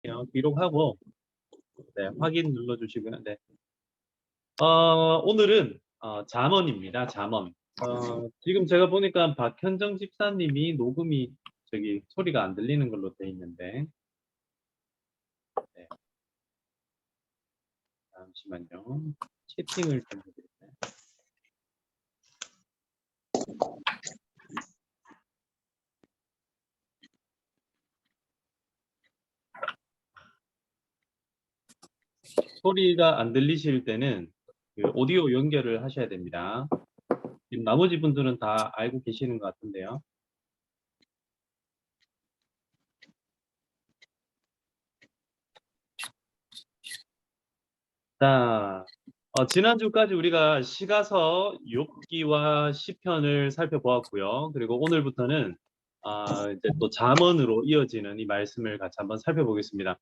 잠시만요. 기록하고 네, 확인 눌러주시고요. 네. 오늘은 잠언입니다. 잠언. 지금 제가 보니까 박현정 집사님이 녹음이 저기 소리가 안 들리는 걸로 돼 있는데 네, 잠시만요. 채팅을 좀 해드릴까요? 소리가 안 들리실 때는 그 오디오 연결을 하셔야 됩니다. 지금 나머지 분들은 다 알고 계시는 것 같은데요. 자, 지난주까지 우리가 시가서, 욥기와 시편을 살펴보았고요. 그리고 오늘부터는 이제 또 잠언으로 이어지는 이 말씀을 같이 한번 살펴보겠습니다.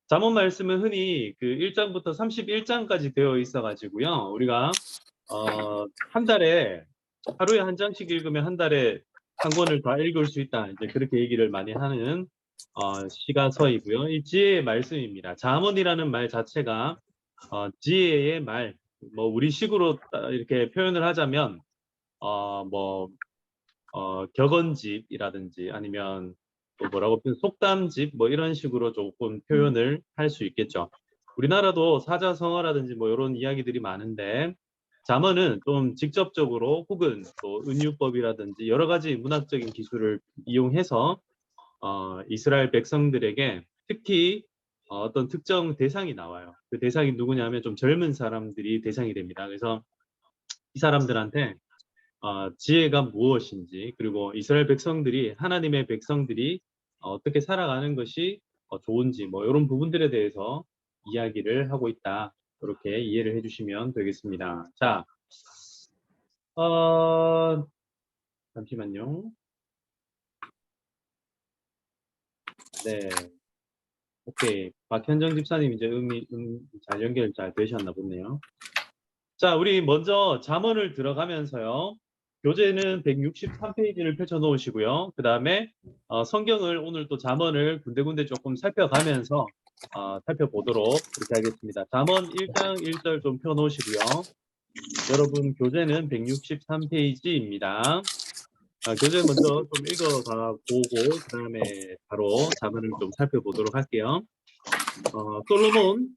잠언 말씀은 흔히 그 1장부터 31장까지 되어 있어 가지고요. 우리가 한 달에 하루에 한 장씩 읽으면 한 달에 한 권을 다 읽을 수 있다. 이제 그렇게 얘기를 많이 하는 시가서이고요. 이 지혜의 말씀입니다. 잠언이라는 말 자체가 지혜의 말, 뭐 우리식으로 이렇게 표현을 하자면 뭐 격언집이라든지 아니면 또 뭐라고 표현, 속담집 뭐 이런 식으로 조금 표현을 할 수 있겠죠. 우리나라도 사자성어라든지 뭐 이런 이야기들이 많은데 잠언은 좀 직접적으로 혹은 또 은유법이라든지 여러 가지 문학적인 기술을 이용해서 이스라엘 백성들에게 특히 어떤 특정 대상이 나와요. 그 대상이 누구냐면 좀 젊은 사람들이 대상이 됩니다. 그래서 이 사람들한테 지혜가 무엇인지 그리고 이스라엘 백성들이 하나님의 백성들이 어떻게 살아가는 것이 좋은지 뭐 이런 부분들에 대해서 이야기를 하고 있다. 그렇게 이해를 해주시면 되겠습니다. 자, 잠시만요. 네, 오케이. 박현정 집사님 이제 잘 연결 잘 되셨나 보네요. 자, 우리 먼저 잠언을 들어가면서요. 교재는 163페이지를 펼쳐 놓으시고요. 그 다음에 성경을 오늘 또 잠언을 군데군데 조금 살펴가면서 살펴보도록 그렇게 하겠습니다. 잠언 1장 1절 좀 펴 놓으시고요. 여러분 교재는 163페이지입니다. 교재 먼저 좀 읽어가 보고 그 다음에 바로 잠언을 좀 살펴보도록 할게요. 솔로몬,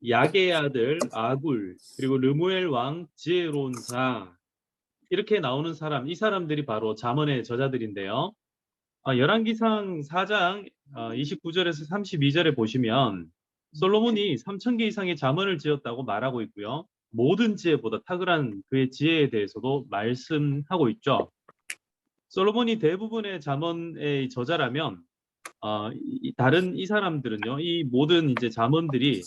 야게의 아들 아굴, 그리고 르무엘 왕 지혜로운 자, 이렇게 나오는 사람, 이 사람들이 바로 잠언의 저자들인데요. 열왕기상 4장 29절에서 32절에 보시면 솔로몬이 3,000개 이상의 잠언을 지었다고 말하고 있고요. 모든 지혜보다 탁월한 그의 지혜에 대해서도 말씀하고 있죠. 솔로몬이 대부분의 잠언의 저자라면 다른 이 사람들은요, 이 모든 이제 잠언들이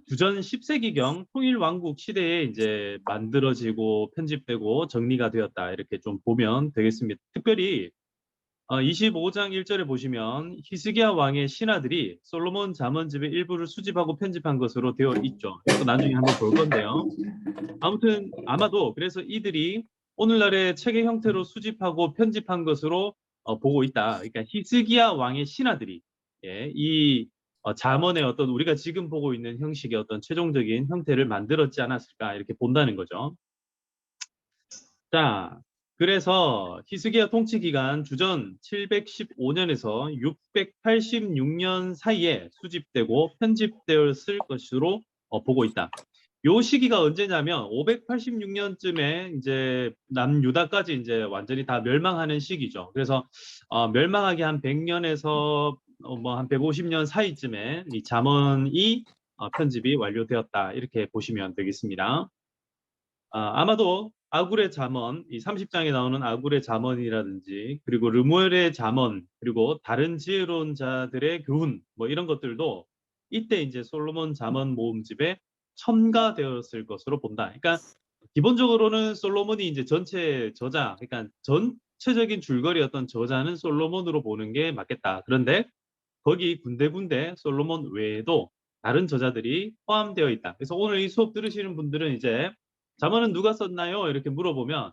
주전 10세기경 통일왕국 시대에 이제 만들어지고 편집되고 정리가 되었다. 이렇게 좀 보면 되겠습니다. 특별히 25장 1절에 보시면 히스기야 왕의 신하들이 솔로몬 잠언집의 일부를 수집하고 편집한 것으로 되어 있죠. 이거 나중에 한번 볼 건데요. 아무튼 아마도 그래서 이들이 오늘날의 책의 형태로 수집하고 편집한 것으로 보고 있다. 그러니까 히스기야 왕의 신하들이 이 잠언의 어떤 우리가 지금 보고 있는 형식의 어떤 최종적인 형태를 만들었지 않았을까 이렇게 본다는 거죠. 자, 그래서 히스기야 통치 기간 주전 715년에서 686년 사이에 수집되고 편집되었을 것으로 보고 있다. 요 시기가 언제냐면 586년쯤에 이제 남유다까지 이제 완전히 다 멸망하는 시기죠. 그래서 멸망하기 한 100년에서 뭐 한 150년 사이쯤에 이 잠언이 편집이 완료되었다. 이렇게 보시면 되겠습니다. 아마도 아굴의 잠언, 이 30장에 나오는 아굴의 잠언이라든지 그리고 르무엘의 잠언 그리고 다른 지혜로운 자들의 교훈 뭐 이런 것들도 이때 이제 솔로몬 잠언 모음집에 첨가되었을 것으로 본다. 그러니까 기본적으로는 솔로몬이 이제 전체 저자, 그러니까 전체적인 줄거리 어떤 저자는 솔로몬으로 보는 게 맞겠다. 그런데 거기 군데군데 솔로몬 외에도 다른 저자들이 포함되어 있다. 그래서 오늘 이 수업 들으시는 분들은 이제 잠언은 누가 썼나요? 이렇게 물어보면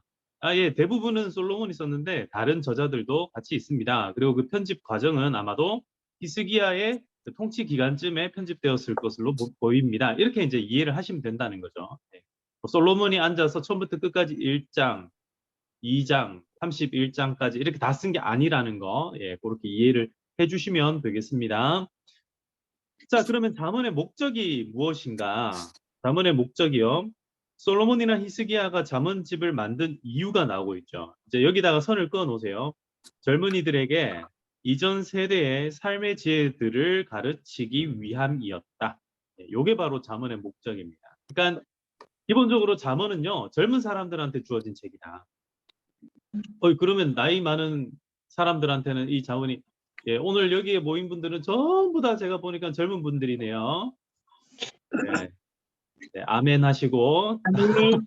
예, 대부분은 솔로몬이 썼는데 다른 저자들도 같이 있습니다. 그리고 그 편집 과정은 아마도 히스기야의 통치 기간쯤에 편집되었을 것으로 보입니다. 이렇게 이제 이해를 하시면 된다는 거죠. 네. 솔로몬이 앉아서 처음부터 끝까지 1장, 2장, 31장까지 이렇게 다 쓴 게 아니라는 거, 예, 그렇게 이해를 해주시면 되겠습니다. 자, 그러면 잠언의 목적이 무엇인가? 잠언의 목적이요. 솔로몬이나 히스기야가 잠언집을 만든 이유가 나오고 있죠. 이제 여기다가 선을 그어 놓으세요. 젊은이들에게 이전 세대의 삶의 지혜들을 가르치기 위함이었다. 이게 바로 잠언의 목적입니다. 그러니까 기본적으로 잠언은요, 젊은 사람들한테 주어진 책이다. 그러면 나이 많은 사람들한테는 이 잠언이, 예, 오늘 여기에 모인 분들은 전부 다 제가 보니까 젊은 분들이네요. 네, 네, 아멘 하시고. 아멘.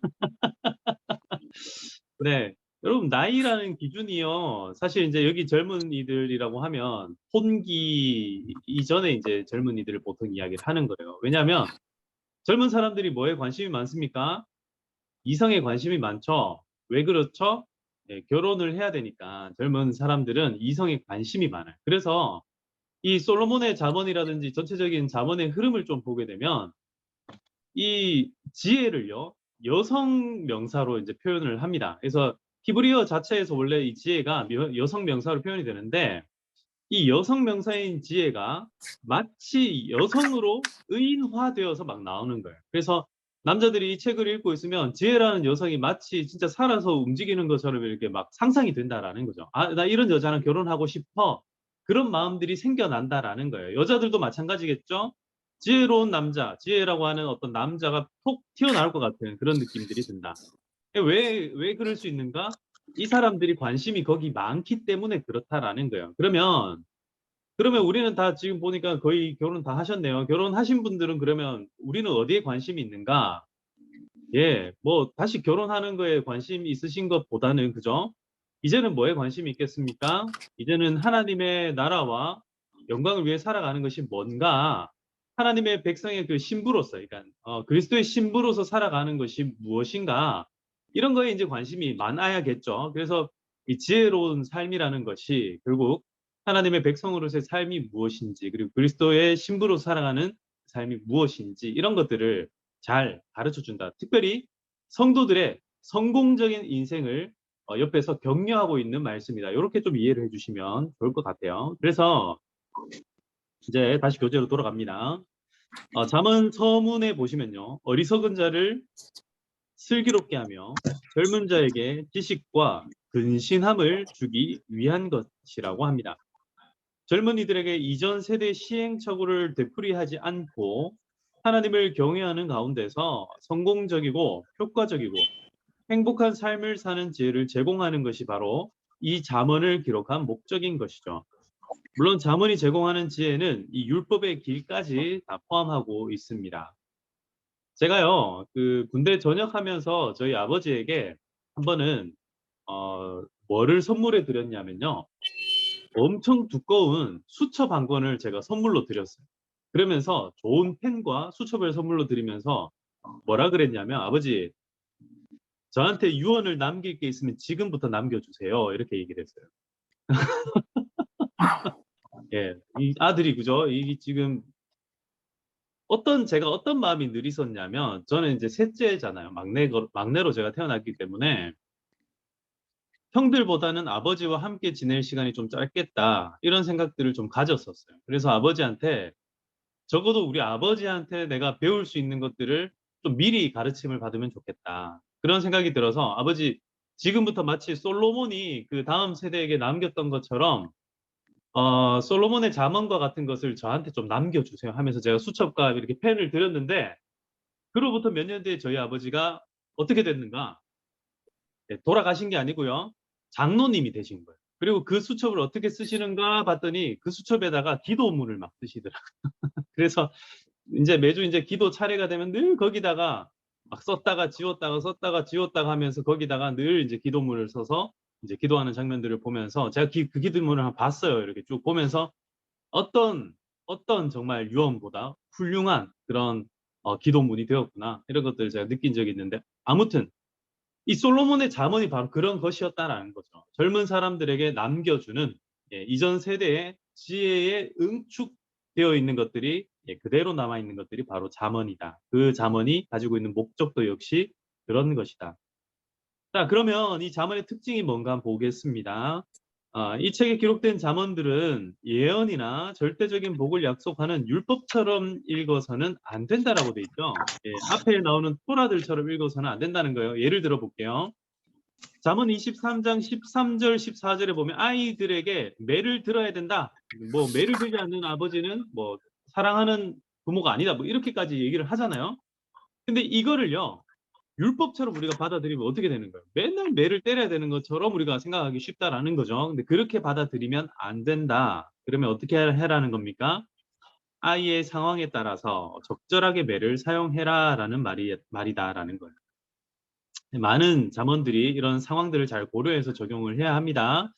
네, 여러분 나이라는 기준이요. 사실 이제 여기 젊은이들이라고 하면 혼기 이전에 이제 젊은이들을 보통 이야기를 하는 거예요. 왜냐하면 젊은 사람들이 뭐에 관심이 많습니까? 이성에 관심이 많죠. 왜 그렇죠? 네, 결혼을 해야 되니까 젊은 사람들은 이성에 관심이 많아요. 그래서 이 솔로몬의 잠언이라든지 전체적인 잠언의 흐름을 좀 보게 되면 이 지혜를요, 여성 명사로 이제 표현을 합니다. 그래서 히브리어 자체에서 원래 이 지혜가 여성 명사로 표현이 되는데, 이 여성 명사인 지혜가 마치 여성으로 의인화되어서 막 나오는 거예요. 그래서 남자들이 이 책을 읽고 있으면 지혜라는 여성이 마치 진짜 살아서 움직이는 것처럼 이렇게 막 상상이 된다라는 거죠. 아, 나 이런 여자랑 결혼하고 싶어. 그런 마음들이 생겨난다라는 거예요. 여자들도 마찬가지겠죠? 지혜로운 남자, 지혜라고 하는 어떤 남자가 톡 튀어나올 것 같은 그런 느낌들이 든다. 왜 그럴 수 있는가? 이 사람들이 관심이 거기 많기 때문에 그렇다라는 거예요. 그러면 우리는 다 지금 보니까 거의 결혼 다 하셨네요. 결혼하신 분들은 그러면 우리는 어디에 관심이 있는가? 예, 뭐 다시 결혼하는 거에 관심 있으신 것보다는, 그죠? 이제는 뭐에 관심이 있겠습니까? 이제는 하나님의 나라와 영광을 위해 살아가는 것이 뭔가, 하나님의 백성의 그 신부로서, 그러니까 그리스도의 신부로서 살아가는 것이 무엇인가, 이런 거에 이제 관심이 많아야겠죠. 그래서 이 지혜로운 삶이라는 것이 결국 하나님의 백성으로서의 삶이 무엇인지, 그리고 그리스도의 신부로 살아가는 삶이 무엇인지, 이런 것들을 잘 가르쳐 준다. 특별히 성도들의 성공적인 인생을 옆에서 격려하고 있는 말씀이다. 이렇게 좀 이해를 해주시면 좋을 것 같아요. 그래서 이제 다시 교재로 돌아갑니다. 잠언 서문에 보시면요, 어리석은 자를 슬기롭게 하며 젊은 자에게 지식과 근신함을 주기 위한 것이라고 합니다. 젊은이들에게 이전 세대 시행착오를 되풀이하지 않고 하나님을 경외하는 가운데서 성공적이고 효과적이고 행복한 삶을 사는 지혜를 제공하는 것이 바로 이 잠언을 기록한 목적인 것이죠. 물론 잠언이 제공하는 지혜는 이 율법의 길까지 다 포함하고 있습니다. 제가요, 그 군대 전역하면서 저희 아버지에게 한 번은 뭐를 선물해 드렸냐면요, 엄청 두꺼운 수첩 한 권을 제가 선물로 드렸어요. 그러면서 좋은 펜과 수첩을 선물로 드리면서 뭐라 그랬냐면, 아버지, 저한테 유언을 남길 게 있으면 지금부터 남겨주세요. 이렇게 얘기를 했어요. 예, 이 아들이, 그죠? 이 지금 제가 어떤 마음이 늘 있었냐면, 저는 이제 셋째잖아요. 막내로 제가 태어났기 때문에 형들보다는 아버지와 함께 지낼 시간이 좀 짧겠다, 이런 생각들을 좀 가졌었어요. 그래서 아버지한테, 적어도 우리 아버지한테 내가 배울 수 있는 것들을 좀 미리 가르침을 받으면 좋겠다, 그런 생각이 들어서, 아버지, 지금부터 마치 솔로몬이 그 다음 세대에게 남겼던 것처럼 솔로몬의 잠언과 같은 것을 저한테 좀 남겨주세요 하면서 제가 수첩과 이렇게 펜을 드렸는데, 그로부터 몇 년 뒤에 저희 아버지가 어떻게 됐는가? 예, 돌아가신 게 아니고요, 장로님이 되신 거예요. 그리고 그 수첩을 어떻게 쓰시는가 봤더니 그 수첩에다가 기도문을 막 쓰시더라고요. 그래서 이제 매주 이제 기도 차례가 되면 늘 거기다가 막 썼다가 지웠다가 썼다가 지웠다가 하면서 거기다가 늘 이제 기도문을 써서 이제 기도하는 장면들을 보면서 제가 그 기도문을 한번 봤어요. 이렇게 쭉 보면서 어떤 정말 유언보다 훌륭한 그런 기도문이 되었구나, 이런 것들을 제가 느낀 적이 있는데, 아무튼 이 솔로몬의 잠언이 바로 그런 것이었다라는 거죠. 젊은 사람들에게 남겨주는, 예, 이전 세대의 지혜의 응축 되어 있는 것들이 그대로 남아 있는 것들이 바로 잠언이다. 그 잠언이 가지고 있는 목적도 역시 그런 것이다. 자, 그러면 이 잠언의 특징이 뭔가 한번 보겠습니다. 이 책에 기록된 잠언들은 예언이나 절대적인 복을 약속하는 율법처럼 읽어서는 안 된다라고 돼 있죠. 앞에 나오는 토라들처럼 읽어서는 안 된다는 거예요. 예를 들어 볼게요. 잠언 23장 13절 14절에 보면 아이들에게 매를 들어야 된다. 뭐 매를 들지 않는 아버지는 뭐 사랑하는 부모가 아니다. 뭐 이렇게까지 얘기를 하잖아요. 근데 이거를요. 율법처럼 우리가 받아들이면 어떻게 되는 거예요? 맨날 매를 때려야 되는 것처럼 우리가 생각하기 쉽다라는 거죠. 근데 그렇게 받아들이면 안 된다. 그러면 어떻게 해라는 겁니까? 아이의 상황에 따라서 적절하게 매를 사용해라라는 말이다라는 거예요. 많은 잠언들이 이런 상황들을 잘 고려해서 적용을 해야 합니다.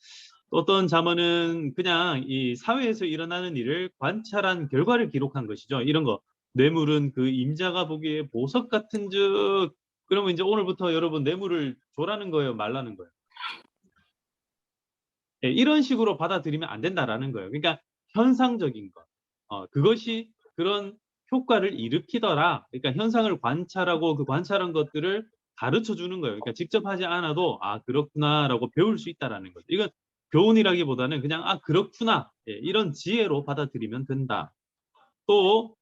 또 어떤 잠언은 그냥 이 사회에서 일어나는 일을 관찰한 결과를 기록한 것이죠. 이런 거. 뇌물은 그 임자가 보기에 보석 같은 즉. 그러면 이제 오늘부터 여러분 뇌물을 줘라는 거예요, 말라는 거예요. 이런 식으로 받아들이면 안 된다라는 거예요. 그러니까 현상적인 것. 그것이 그런 효과를 일으키더라. 그러니까 현상을 관찰하고 그 관찰한 것들을 가르쳐 주는 거예요. 그러니까 직접 하지 않아도 아 그렇구나라고 배울 수 있다라는 거죠. 이건 교훈이라기보다는 그냥 아 그렇구나 이런 지혜로 받아들이면 된다. 또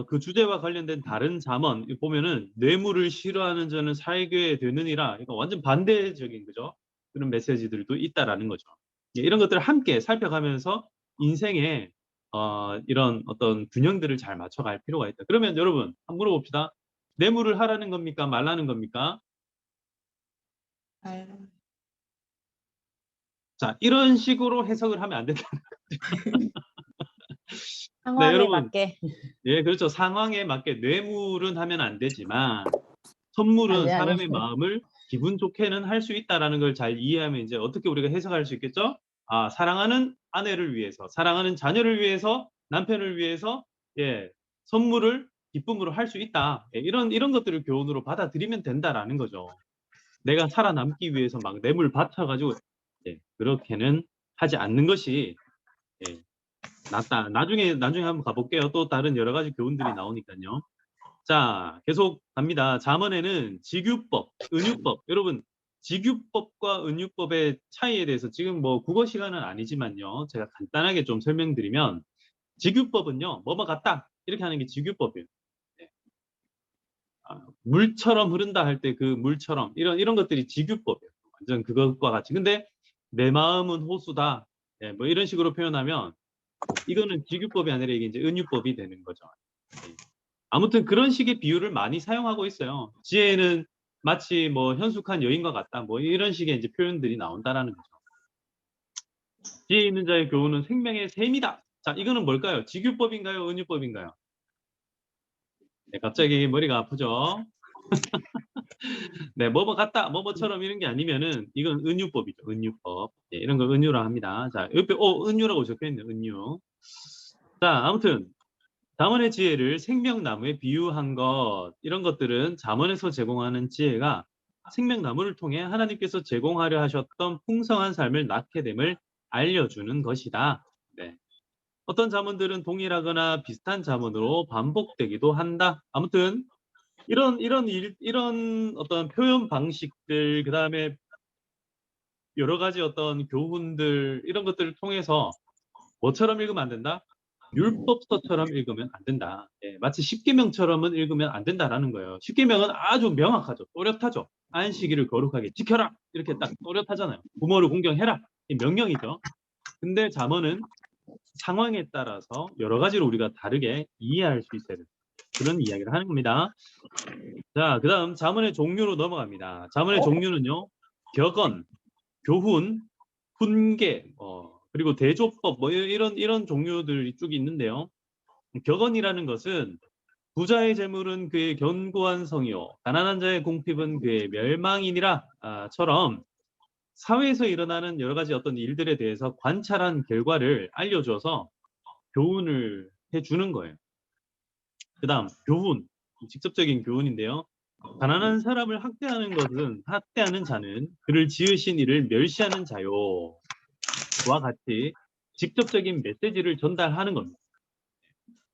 그 주제와 관련된 다른 잠언 보면은 뇌물을 싫어하는 자는 살게 되느니라. 그러니까 완전 반대적인 거죠. 그런 메시지들도 있다라는 거죠. 이런 것들을 함께 살펴가면서 인생에 이런 어떤 균형들을 잘 맞춰갈 필요가 있다. 그러면 여러분 한번 물어봅시다. 뇌물을 하라는 겁니까? 말라는 겁니까? 자, 이런 식으로 해석을 하면 안 된다. 네, 상황에 여러분. 맞게. 예, 그렇죠. 상황에 맞게 뇌물은 하면 안 되지만 선물은 아니. 사람의 마음을 기분 좋게는 할 수 있다라는 걸 잘 이해하면 이제 어떻게 우리가 해석할 수 있겠죠? 아, 사랑하는 아내를 위해서, 사랑하는 자녀를 위해서, 남편을 위해서 선물을 기쁨으로 할 수 있다. 이런 것들을 교훈으로 받아들이면 된다라는 거죠. 내가 살아남기 위해서 막 뇌물 바쳐 가지고 그렇게는 하지 않는 것이 낫다. 나중에 한번 가 볼게요. 또 다른 여러 가지 교훈들이 나오니까요. 자, 계속 갑니다. 잠언에는 직유법, 은유법. 여러분, 직유법과 은유법의 차이에 대해서 지금 뭐 국어 시간은 아니지만요. 제가 간단하게 좀 설명드리면 직유법은요. 뭐뭐 같다. 이렇게 하는 게 직유법이에요. 네. 물처럼 흐른다 할 때 그 물처럼 이런 것들이 직유법이에요. 완전 그것과 같이. 근데 내 마음은 호수다. 뭐 이런 식으로 표현하면 이거는 직유법이 아니라 이게 이제 은유법이 되는 거죠. 아무튼 그런 식의 비유를 많이 사용하고 있어요. 지혜는 마치 뭐 현숙한 여인과 같다. 뭐 이런 식의 이제 표현들이 나온다라는 거죠. 지혜 있는 자의 교훈은 생명의 샘이다. 자, 이거는 뭘까요? 직유법인가요? 은유법인가요? 네, 갑자기 머리가 아프죠? 네, 뭐뭐 같다, 뭐뭐처럼 이런 게 아니면은 이건 은유법이죠. 은유법. 이런 걸 은유라 합니다. 자, 옆에 은유라고 적혀 있네요. 은유. 자, 아무튼 잠언의 지혜를 생명나무에 비유한 것 이런 것들은 잠언에서 제공하는 지혜가 생명나무를 통해 하나님께서 제공하려 하셨던 풍성한 삶을 낳게 됨을 알려주는 것이다. 네. 어떤 잠언들은 동일하거나 비슷한 잠언으로 반복되기도 한다. 아무튼 이런 어떤 표현 방식들 그다음에 여러 가지 어떤 교훈들 이런 것들을 통해서 뭐처럼 읽으면 안 된다? 율법서처럼 읽으면 안 된다. 마치 십계명처럼은 읽으면 안 된다라는 거예요. 십계명은 아주 명확하죠. 또렷하죠. 안식일을 거룩하게 지켜라. 이렇게 딱 또렷하잖아요. 부모를 공경해라. 이 명령이죠. 근데 잠언은 상황에 따라서 여러 가지로 우리가 다르게 이해할 수 있어야 돼요. 그런 이야기를 하는 겁니다. 자, 그다음 잠언의 종류로 넘어갑니다. 잠언의 종류는요. 격언, 교훈, 훈계, 그리고 대조법 뭐 이런 종류들이 쭉 있는데요. 격언이라는 것은 부자의 재물은 그의 견고한 성이요 가난한 자의 궁핍은 그의 멸망이니라 처럼 사회에서 일어나는 여러 가지 어떤 일들에 대해서 관찰한 결과를 알려줘서 교훈을 해주는 거예요. 그다음 교훈, 직접적인 교훈인데요. 가난한 사람을 학대하는 자는 그를 지으신 이를 멸시하는 자요. 와 같이 직접적인 메시지를 전달하는 겁니다.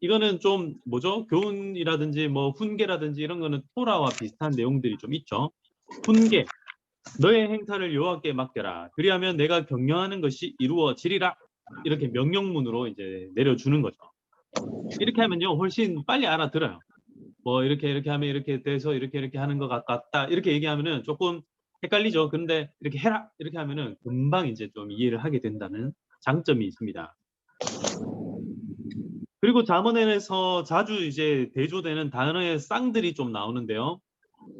이거는 좀 뭐죠? 교훈이라든지 뭐 훈계라든지 이런 거는 토라와 비슷한 내용들이 좀 있죠. 훈계. 너의 행사를 여호와께 맡겨라. 그리하면 내가 경영하는 것이 이루어지리라. 이렇게 명령문으로 이제 내려주는 거죠. 이렇게 하면요, 훨씬 빨리 알아들어요. 뭐 이렇게 하면 이렇게 돼서 이렇게 하는 것 같다. 이렇게 얘기하면은 조금 헷갈리죠. 그런데 이렇게 해라. 이렇게 하면은 금방 이제 좀 이해를 하게 된다는 장점이 있습니다. 그리고 잠언에서 자주 이제 대조되는 단어의 쌍들이 좀 나오는데요.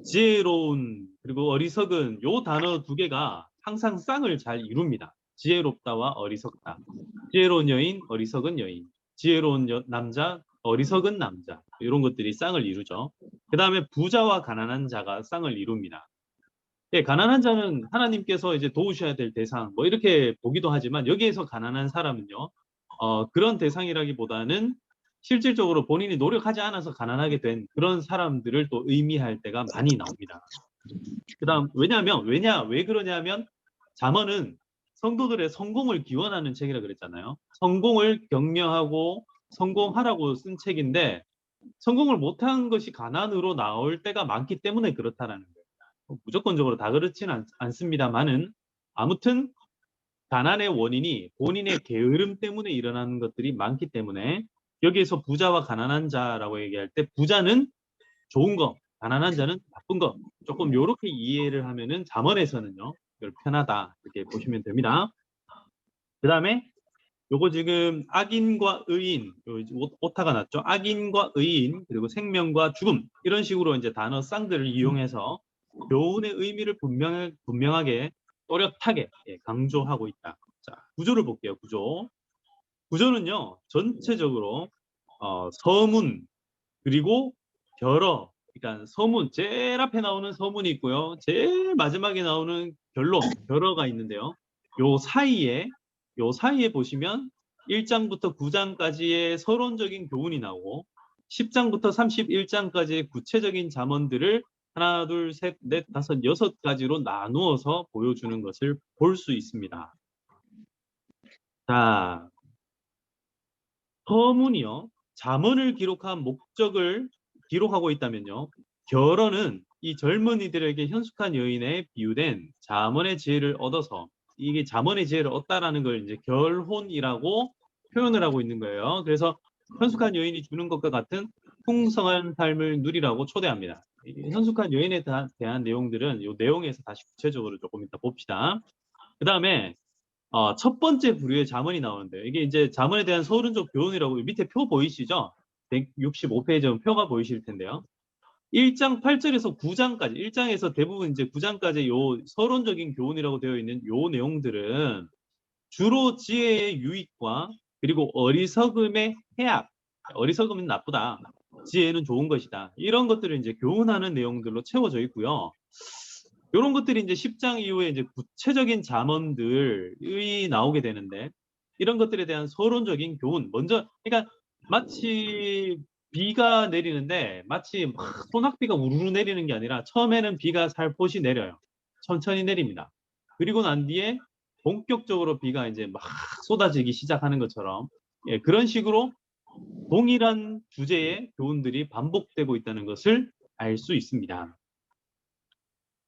지혜로운 그리고 어리석은 요 단어 두 개가 항상 쌍을 잘 이룹니다. 지혜롭다와 어리석다. 지혜로운 여인, 어리석은 여인. 지혜로운 남자, 어리석은 남자. 이런 것들이 쌍을 이루죠. 그 다음에 부자와 가난한 자가 쌍을 이룹니다. 예, 가난한 자는 하나님께서 이제 도우셔야 될 대상, 뭐 이렇게 보기도 하지만 여기에서 가난한 사람은요, 그런 대상이라기보다는 실질적으로 본인이 노력하지 않아서 가난하게 된 그런 사람들을 또 의미할 때가 많이 나옵니다. 그다음 왜 그러냐면 잠언은 성도들의 성공을 기원하는 책이라 그랬잖아요. 성공을 격려하고 성공하라고 쓴 책인데 성공을 못한 것이 가난으로 나올 때가 많기 때문에 그렇다라는 거예요. 무조건적으로 다 그렇지는 않습니다만은 아무튼 가난의 원인이 본인의 게으름 때문에 일어나는 것들이 많기 때문에 여기에서 부자와 가난한 자라고 얘기할 때 부자는 좋은 거, 가난한 자는 나쁜 거 조금 요렇게 이해를 하면은 잠언에서는요 이걸 편하다 이렇게 보시면 됩니다. 그 다음에 요거 지금 악인과 의인 오타가 났죠. 악인과 의인 그리고 생명과 죽음 이런 식으로 이제 단어 쌍들을 이용해서 교훈의 의미를 분명하게 또렷하게 강조하고 있다. 자, 구조를 볼게요. 구조는요 전체적으로 서문 그리고 결어 그러니까 서문 제일 앞에 나오는 서문이 있고요. 제일 마지막에 나오는 결어가 있는데요. 요 사이에 보시면 1장부터 9장까지의 서론적인 교훈이 나오고 10장부터 31장까지의 구체적인 잠언들을 하나, 둘, 셋, 넷, 다섯, 여섯 가지로 나누어서 보여주는 것을 볼 수 있습니다. 자, 서문이요. 잠언을 기록한 목적을 기록하고 있다면요. 결어는 이 젊은이들에게 현숙한 여인에 비유된 잠언의 지혜를 얻어서 이게 잠언의 지혜를 얻다라는 걸 이제 결혼이라고 표현을 하고 있는 거예요. 그래서 현숙한 여인이 주는 것과 같은 풍성한 삶을 누리라고 초대합니다. 이 현숙한 여인에 대한 내용들은 이 내용에서 다시 구체적으로 조금 이따 봅시다. 그 다음에 첫 번째 부류의 잠언이 나오는데 이게 이제 잠언에 대한 서론적 교훈이라고 밑에 표 보이시죠? 165페이지 표가 보이실 텐데요. 1장 8절에서 9장까지 1장에서 대부분 이제 9장까지 요 서론적인 교훈이라고 되어 있는 요 내용들은 주로 지혜의 유익과 그리고 어리석음의 해악, 어리석음은 나쁘다, 지혜는 좋은 것이다. 이런 것들을 이제 교훈하는 내용들로 채워져 있고요. 이런 것들이 이제 10장 이후에 이제 구체적인 잠언들이 나오게 되는데 이런 것들에 대한 서론적인 교훈 먼저 그러니까 마치 비가 내리는데 마치 막 소낙비가 우르르 내리는 게 아니라 처음에는 비가 살포시 내려요. 천천히 내립니다. 그리고 난 뒤에 본격적으로 비가 이제 막 쏟아지기 시작하는 것처럼 그런 식으로 동일한 주제의 교훈들이 반복되고 있다는 것을 알 수 있습니다.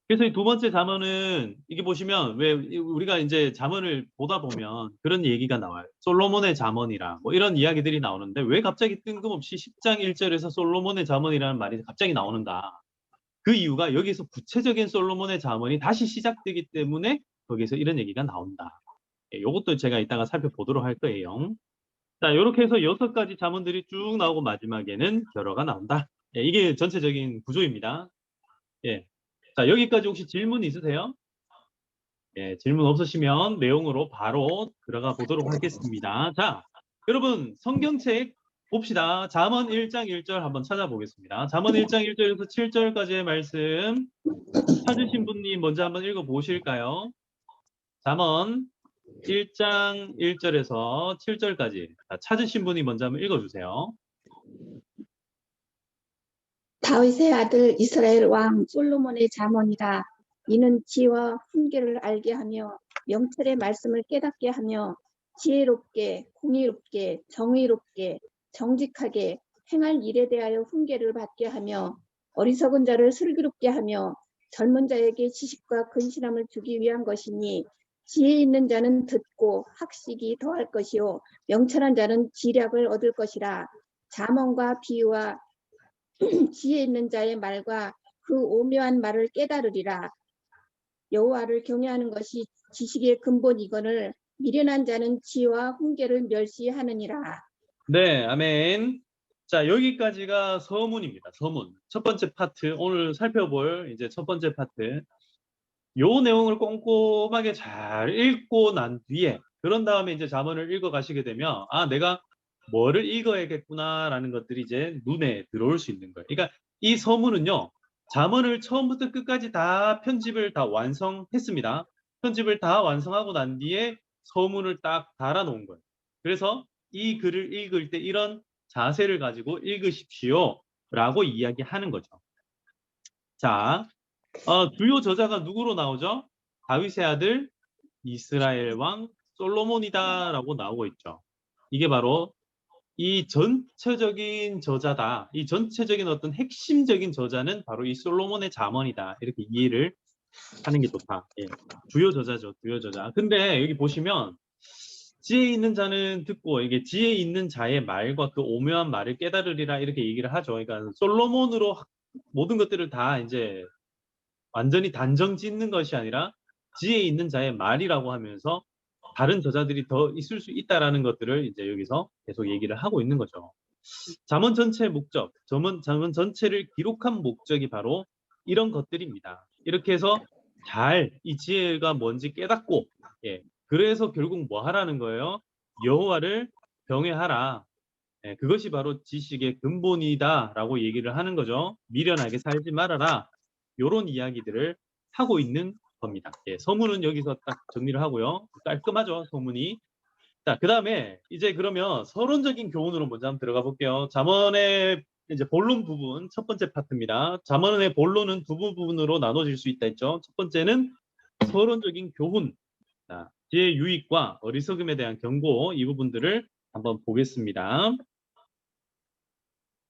그래서 이 두 번째 잠언은 이게 보시면 왜 우리가 이제 잠언을 보다 보면 그런 얘기가 나와요. 솔로몬의 잠언이라 뭐 이런 이야기들이 나오는데 왜 갑자기 뜬금없이 10장 1절에서 솔로몬의 잠언이라는 말이 갑자기 나오는가? 그 이유가 여기서 구체적인 솔로몬의 잠언이 다시 시작되기 때문에 거기서 이런 얘기가 나온다. 이것도 제가 이따가 살펴보도록 할 거예요. 자, 이렇게 해서 6가지 잠언들이 쭉 나오고 마지막에는 결어가 나온다. 이게 전체적인 구조입니다. 예. 자, 여기까지 혹시 질문 있으세요? 예, 질문 없으시면 내용으로 바로 들어가 보도록 하겠습니다. 자, 여러분 성경책 봅시다. 잠언 1장 1절 한번 찾아보겠습니다. 잠언 1장 1절에서 7절까지의 말씀 찾으신 분이 먼저 한번 읽어 보실까요? 잠언 1장 1절에서 7절까지 찾으신 분이 먼저 한번 읽어 주세요. 다윗의 아들 이스라엘 왕 솔로몬의 잠언이라. 이는 지와 훈계를 알게 하며 명철의 말씀을 깨닫게 하며 지혜롭게 공의롭게 정의롭게 정직하게 행할 일에 대하여 훈계를 받게 하며 어리석은 자를 슬기롭게 하며 젊은 자에게 지식과 근신함을 주기 위한 것이니 지혜 있는 자는 듣고 학식이 더할 것이요 명철한 자는 지략을 얻을 것이라. 잠언과 비유와 지혜 있는 자의 말과 그 오묘한 말을 깨달으리라. 여호와를 경외하는 것이 지식의 근본이거늘 미련한 자는 지혜와 훈계를 멸시하느니라. 네, 아멘. 자, 여기까지가 서문입니다. 서문. 첫 번째 파트, 오늘 살펴볼 이제 첫 번째 파트. 요 내용을 꼼꼼하게 잘 읽고 난 뒤에, 그런 다음에 이제 잠언을 읽어 가시게 되면, 아, 내가 뭐를 읽어야겠구나라는 것들이 이제 눈에 들어올 수 있는 거예요. 그러니까 이 서문은요, 잠언을 처음부터 끝까지 다 편집을 다 완성했습니다. 편집을 다 완성하고 난 뒤에 서문을 딱 달아 놓은 거예요. 그래서 이 글을 읽을 때 이런 자세를 가지고 읽으십시오 라고 이야기하는 거죠. 자, 주요 저자가 누구로 나오죠? 다윗의 아들 이스라엘 왕 솔로몬이다라고 나오고 있죠. 이게 바로 이 전체적인 저자다. 이 전체적인 어떤 핵심적인 저자는 바로 이 솔로몬의 잠언이다. 이렇게 이해를 하는 게 좋다. 예. 주요 저자죠. 주요 저자. 근데 여기 보시면 지혜 있는 자는 듣고 이게 지혜 있는 자의 말과 그 오묘한 말을 깨달으리라 이렇게 얘기를 하죠. 그러니까 솔로몬으로 모든 것들을 다 이제 완전히 단정 짓는 것이 아니라 지혜 있는 자의 말이라고 하면서 다른 저자들이 더 있을 수 있다라는 것들을 이제 여기서 계속 얘기를 하고 있는 거죠. 잠언 전체의 목적, 잠언 전체를 기록한 목적이 바로 이런 것들입니다. 이렇게 해서 잘 이 지혜가 뭔지 깨닫고, 예, 그래서 결국 뭐 하라는 거예요? 여호와를 경외하라. 예, 그것이 바로 지식의 근본이다라고 얘기를 하는 거죠. 미련하게 살지 말아라. 요런 이야기들을 하고 있는 겁니다. 예, 서문은 여기서 딱 정리를 하고요. 깔끔하죠, 서문이. 자, 그다음에 이제 그러면 서론적인 교훈으로 먼저 한번 들어가 볼게요. 잠언의 이제 본론 부분 첫 번째 파트입니다. 잠언의 본론은 두 부분으로 나눠질 수 있다 했죠. 첫 번째는 서론적인 교훈, 자, 지혜의 유익과 어리석음에 대한 경고 이 부분들을 한번 보겠습니다.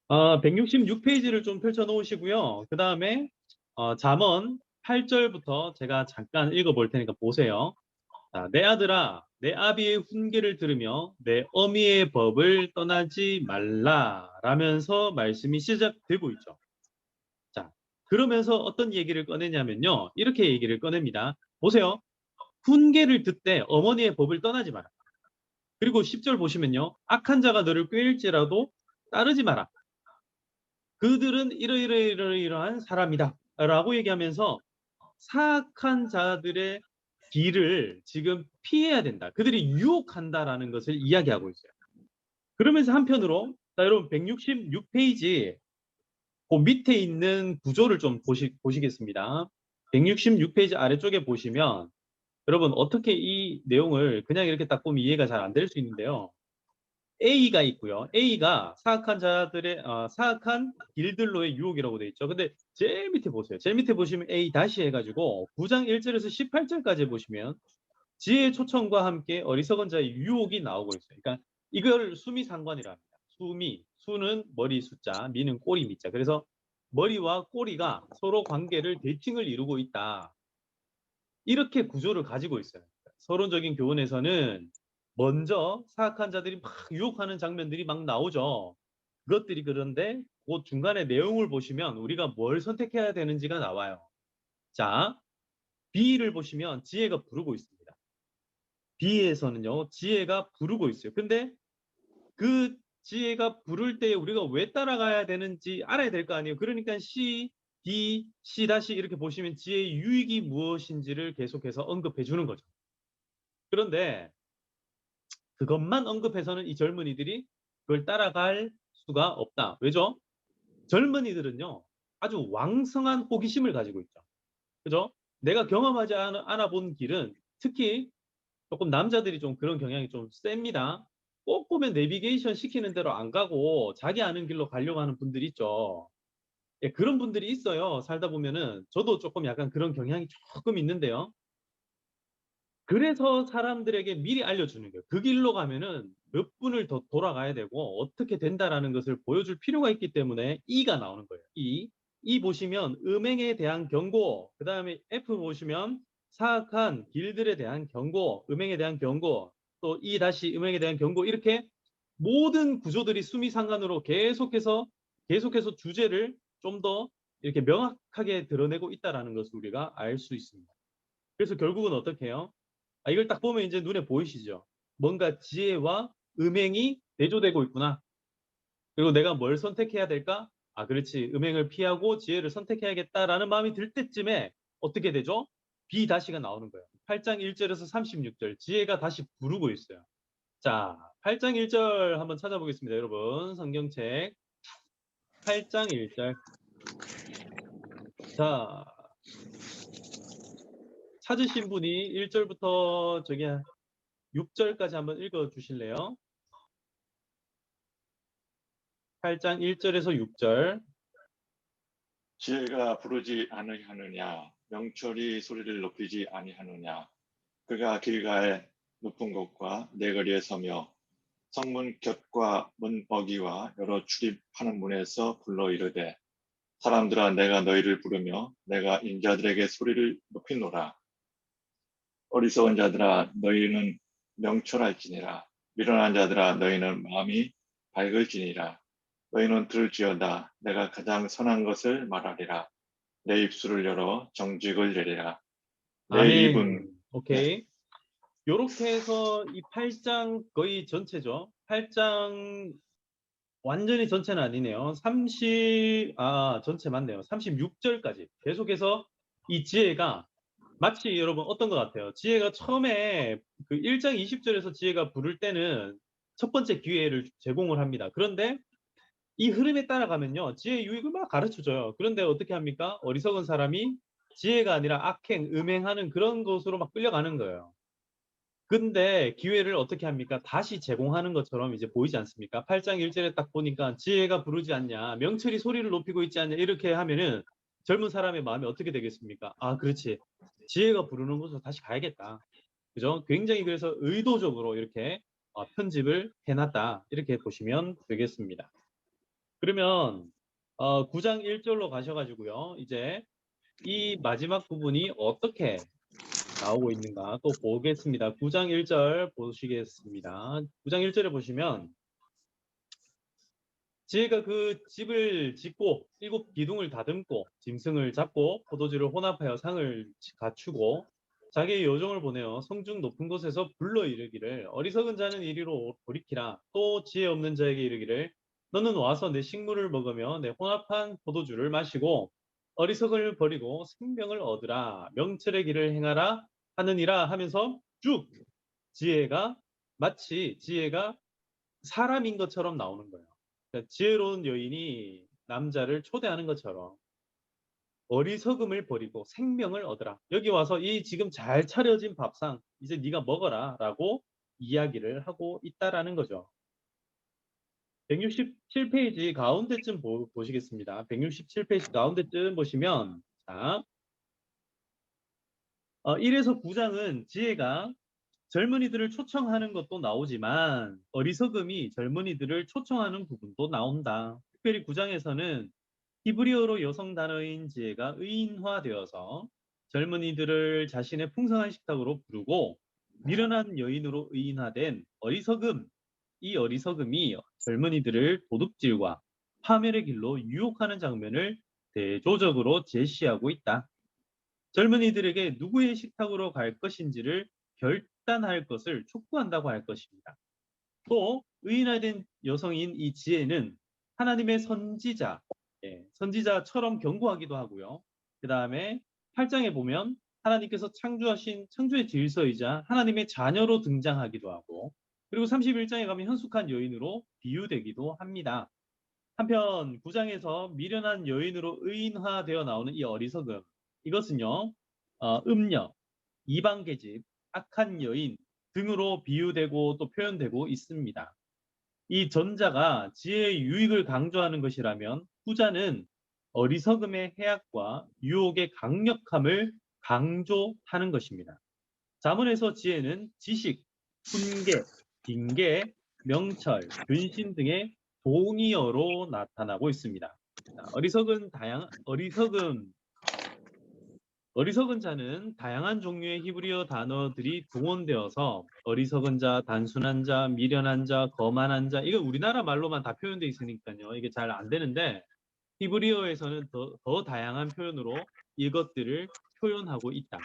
166페이지를 좀 펼쳐 놓으시고요. 그 다음에 잠언 8절부터 제가 잠깐 읽어 볼 테니까 보세요. 자, 내 아들아, 내 아비의 훈계를 들으며 내 어미의 법을 떠나지 말라 라면서 말씀이 시작되고 있죠. 자, 그러면서 어떤 얘기를 꺼내냐면요. 이렇게 얘기를 꺼냅니다. 보세요. 훈계를 듣되 어머니의 법을 떠나지 마라. 그리고 10절 보시면요. 악한 자가 너를 꾀일지라도 따르지 마라. 그들은 이러이러한 사람이다 라고 얘기하면서 사악한 자들의 길을 지금 피해야 된다. 그들이 유혹한다라는 것을 이야기하고 있어요. 그러면서 한편으로 자, 여러분 166페이지 그 밑에 있는 구조를 좀 보시겠습니다. 166페이지 아래쪽에 보시면 여러분 어떻게 이 내용을 그냥 이렇게 딱 보면 이해가 잘 안 될 수 있는데요. A가 있고요. A가 사악한 자들의 사악한 길들로의 유혹이라고 되어 있죠. 근데 제일 밑에 보세요. 제일 밑에 보시면 A 다시 해가지고 9장 1절에서 18절까지 보시면 지혜의 초청과 함께 어리석은 자의 유혹이 나오고 있어요. 그러니까 이걸 수미상관이라 합니다. 수는 머리 숫자, 미는 꼬리 미자. 그래서 머리와 꼬리가 서로 관계를 대칭을 이루고 있다. 이렇게 구조를 가지고 있어요. 서론적인 교훈에서는 먼저 사악한 자들이 막 유혹하는 장면들이 막 나오죠. 그것들이 그런데 그 중간에 내용을 보시면 우리가 뭘 선택해야 되는지가 나와요. 자, B를 보시면 지혜가 부르고 있습니다. B에서는요, 지혜가 부르고 있어요. 근데 그 지혜가 부를 때 우리가 왜 따라가야 되는지 알아야 될 거 아니에요. 그러니까 C, D, C 다시 이렇게 보시면 지혜의 유익이 무엇인지를 계속해서 언급해 주는 거죠. 그런데 그것만 언급해서는 이 젊은이들이 그걸 따라갈 수가 없다. 왜죠? 젊은이들은요, 아주 왕성한 호기심을 가지고 있죠. 그죠? 내가 경험하지 않아 본 길은 특히 조금 남자들이 좀 그런 경향이 좀 셉니다. 꼭 보면 내비게이션 시키는 대로 안 가고 자기 아는 길로 가려고 하는 분들이 있죠. 예, 그런 분들이 있어요. 살다 보면은 저도 조금 약간 그런 경향이 조금 있는데요. 그래서 사람들에게 미리 알려주는 거예요. 그 길로 가면은 몇 분을 더 돌아가야 되고 어떻게 된다라는 것을 보여줄 필요가 있기 때문에 E가 나오는 거예요. E 보시면 음행에 대한 경고, 그 다음에 F 보시면 사악한 길들에 대한 경고, 음행에 대한 경고, 또 E 다시 음행에 대한 경고, 이렇게 모든 구조들이 수미상관으로 계속해서 주제를 좀 더 이렇게 명확하게 드러내고 있다라는 것을 우리가 알 수 있습니다. 그래서 결국은 어떻게 해요? 이걸 딱 보면 이제 눈에 보이시죠? 뭔가 지혜와 음행이 대조되고 있구나. 그리고 내가 뭘 선택해야 될까? 그렇지. 음행을 피하고 지혜를 선택해야겠다라는 마음이 들 때쯤에 어떻게 되죠? B 다시가 나오는 거예요. 8장 1절에서 36절. 지혜가 다시 부르고 있어요. 자, 8장 1절 한번 찾아보겠습니다, 여러분. 성경책 8장 1절. 자, 찾으신 분이 1절부터 저기 6절까지 한번 읽어 주실래요? 8장 1절에서 6절. 지혜가 부르지 아니하느냐, 명철이 소리를 높이지 아니하느냐. 그가 길가의 높은 곳과 내거리에 서며 성문 곁과 문 어기와 여러 출입하는 문에서 불러 이르되, 사람들아, 내가 너희를 부르며 내가 인자들에게 소리를 높이노라. 어리석은 자들아, 너희는 명철할지니라. 미련한 자들아, 너희는 마음이 밝을지니라. 너희는 들을지어다. 내가 가장 선한 것을 말하리라. 내 입술을 열어 정직을 내리라. 내 입은. 아멘. 오케이. 요렇게 해서 이 8장 거의 전체죠. 8장 완전히 전체는 아니네요. 전체 맞네요. 36절까지 계속해서 이 지혜가 마치 여러분 어떤 것 같아요? 지혜가 처음에 그 1장 20절에서 지혜가 부를 때는 첫 번째 기회를 제공을 합니다. 그런데 이 흐름에 따라가면요, 지혜 유익을 막 가르쳐줘요. 그런데 어떻게 합니까? 어리석은 사람이 지혜가 아니라 악행, 음행하는 그런 것으로 막 끌려가는 거예요. 근데 기회를 어떻게 합니까? 다시 제공하는 것처럼 이제 보이지 않습니까? 8장 1절에 딱 보니까 지혜가 부르지 않냐, 명철이 소리를 높이고 있지 않냐, 이렇게 하면은 젊은 사람의 마음이 어떻게 되겠습니까? 그렇지. 지혜가 부르는 곳으로 다시 가야겠다. 그죠? 굉장히 그래서 의도적으로 이렇게 편집을 해놨다. 이렇게 보시면 되겠습니다. 그러면 9장 1절로 가셔가지고요. 이제 이 마지막 부분이 어떻게 나오고 있는가 또 보겠습니다. 9장 1절 보시겠습니다. 9장 1절에 보시면 지혜가 그 집을 짓고 7 기둥을 다듬고 짐승을 잡고 포도주를 혼합하여 상을 갖추고 자기의 요정을 보내어 성중 높은 곳에서 불러 이르기를, 어리석은 자는 이리로 돌이키라. 또 지혜 없는 자에게 이르기를, 너는 와서 내 식물을 먹으며 내 혼합한 포도주를 마시고 어리석음을 버리고 생명을 얻으라. 명철의 길을 행하라 하느니라 하면서 쭉 마치 지혜가 사람인 것처럼 나오는 거예요. 그러니까 지혜로운 여인이 남자를 초대하는 것처럼 어리석음을 버리고 생명을 얻으라. 여기 와서 이 지금 잘 차려진 밥상 이제 네가 먹어라 라고 이야기를 하고 있다라는 거죠. 167페이지 가운데쯤 보시겠습니다. 167페이지 가운데쯤 보시면, 자, 1에서 9장은 지혜가 젊은이들을 초청하는 것도 나오지만 어리석음이 젊은이들을 초청하는 부분도 나온다. 특별히 9장에서는 히브리어로 여성 단어인 지혜가 의인화되어서 젊은이들을 자신의 풍성한 식탁으로 부르고 미련한 여인으로 의인화된 어리석음, 이 어리석음이 젊은이들을 도둑질과 파멸의 길로 유혹하는 장면을 대조적으로 제시하고 있다. 젊은이들에게 누구의 식탁으로 갈 것인지를 결단할 것을 촉구한다고 할 것입니다. 또 의인화된 여성인 이 지혜는 하나님의 선지자처럼 경고하기도 하고요. 그 다음에 8장에 보면 하나님께서 창조하신 창조의 질서이자 하나님의 자녀로 등장하기도 하고, 그리고 31장에 가면 현숙한 여인으로 비유되기도 합니다. 한편 9장에서 미련한 여인으로 의인화되어 나오는 이 어리석음, 이것은요, 음녀, 이방계집, 악한 여인 등으로 비유되고 또 표현되고 있습니다. 이 전자가 지혜의 유익을 강조하는 것이라면 후자는 어리석음의 해악과 유혹의 강력함을 강조하는 것입니다. 잠언에서 지혜는 지식, 훈계, 징계, 명철, 근신 등의 동의어로 나타나고 있습니다. 자, 어리석은 자는 다양한 종류의 히브리어 단어들이 동원되어서 어리석은 자, 단순한 자, 미련한 자, 거만한 자, 이건 우리나라 말로만 다 표현되어 있으니까요. 이게 잘 안 되는데 히브리어에서는 더 다양한 표현으로 이것들을 표현하고 있다.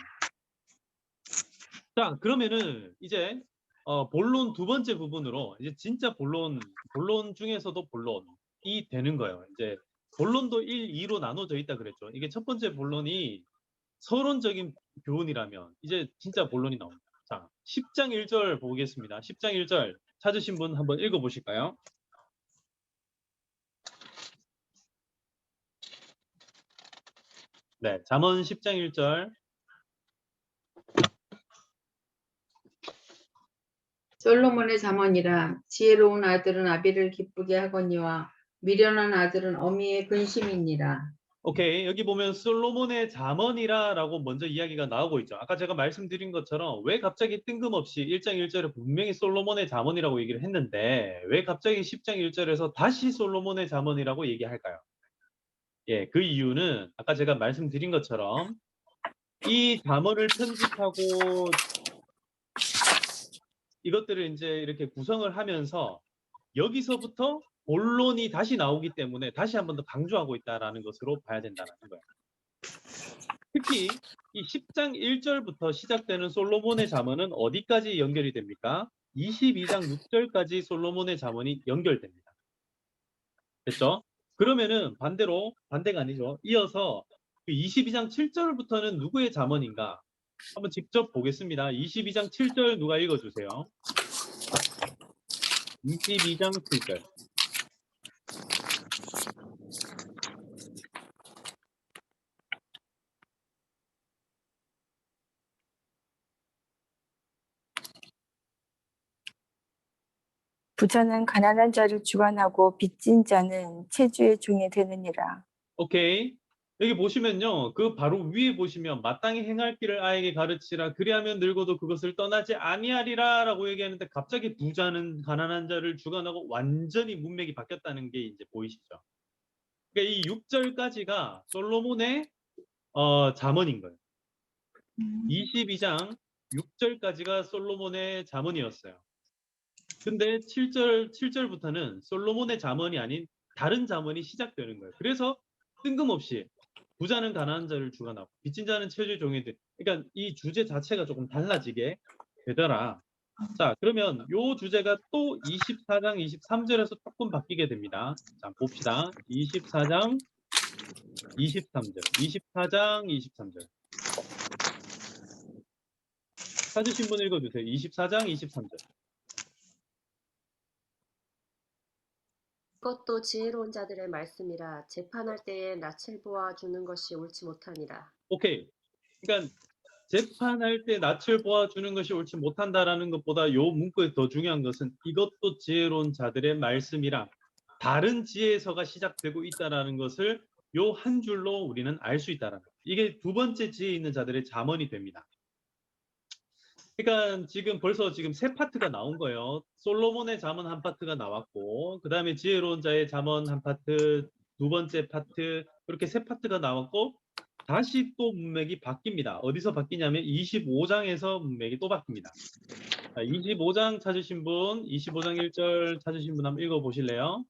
자, 그러면은 이제 본론 두 번째 부분으로 이제 진짜 본론 중에서도 본론이 되는 거예요. 이제 본론도 1, 2로 나눠져 있다 그랬죠. 이게 첫 번째 본론이 서론적인 교훈이라면 이제 진짜 본론이 나옵니다. 자, 10장 1절 보겠습니다. 10장 1절 찾으신 분 한번 읽어 보실까요? 네, 잠언 10장 1절. 솔로몬의 잠언이라 지혜로운 아들은 아비를 기쁘게 하거니와 미련한 아들은 어미의 근심이니라. 오케이, 여기 보면 솔로몬의 잠언이라라고 먼저 이야기가 나오고 있죠. 아까 제가 말씀드린 것처럼 왜 갑자기 뜬금없이 1장 1절에 분명히 솔로몬의 잠언이라고 얘기를 했는데 왜 갑자기 10장 1절에서 다시 솔로몬의 잠언이라고 얘기할까요? 예, 그 이유는 아까 제가 말씀드린 것처럼 이 잠언을 편집하고 이것들을 이제 이렇게 구성을 하면서 여기서부터 본론이 다시 나오기 때문에 다시 한 번 더 강조하고 있다라는 것으로 봐야 된다는 거예요. 특히 이 10장 1절부터 시작되는 솔로몬의 잠언은 어디까지 연결이 됩니까? 22장 6절까지 솔로몬의 잠언이 연결됩니다. 됐죠? 그러면은 반대가 아니죠. 이어서 그 22장 7절부터는 누구의 잠언인가? 한번 직접 보겠습니다. 22장 7절 누가 읽어주세요. 22장 7절. 부자는 가난한 자를 주관하고 빚진 자는 체주의 종이 되느니라. 오케이. 여기 보시면요. 그 바로 위에 보시면 마땅히 행할 길을 아이에게 가르치라. 그리하면 늙어도 그것을 떠나지 아니하리라 라고 얘기하는데 갑자기 부자는 가난한 자를 주관하고 완전히 문맥이 바뀌었다는 게 이제 보이시죠? 그러니까 이 6절까지가 솔로몬의 잠언인 거예요. 22장 6절까지가 솔로몬의 잠언이었어요. 근데 7절부터는 솔로몬의 잠언이 아닌 다른 잠언이 시작되는 거예요. 그래서 뜬금없이 부자는 가난한 자를 주관하고 빚진 자는 체주의 종이 돼. 그러니까 이 주제 자체가 조금 달라지게 되더라. 자, 그러면 요 주제가 또 24장 23절에서 조금 바뀌게 됩니다. 자, 봅시다. 24장 23절. 24장 23절. 찾으신 분 읽어주세요. 24장 23절. 그것도 지혜로운 자들의 말씀이라 재판할 때에 낯을 보아 주는 것이 옳지 못하니라. 오케이. 그러니까 재판할 때 낯을 보아주는 것이 옳지 못한다라는 것보다 요 문구에 더 중요한 것은 이것도 지혜로운 자들의 말씀이라 다른 지혜서가 시작되고 있다라는 것을 요 한 줄로 우리는 알 수 있다라는 거예요. 이게 두 번째 지혜 있는 자들의 잠언이 됩니다. 그러니까 지금 벌써 세 파트가 나온 거예요. 솔로몬의 잠언 한 파트가 나왔고 그 다음에 지혜로운 자의 잠언 한 파트, 두 번째 파트 이렇게 세 파트가 나왔고 다시 또 문맥이 바뀝니다. 어디서 바뀌냐면 25장에서 문맥이 또 바뀝니다. 자, 25장 찾으신 분, 25장 1절 찾으신 분 한번 읽어보실래요?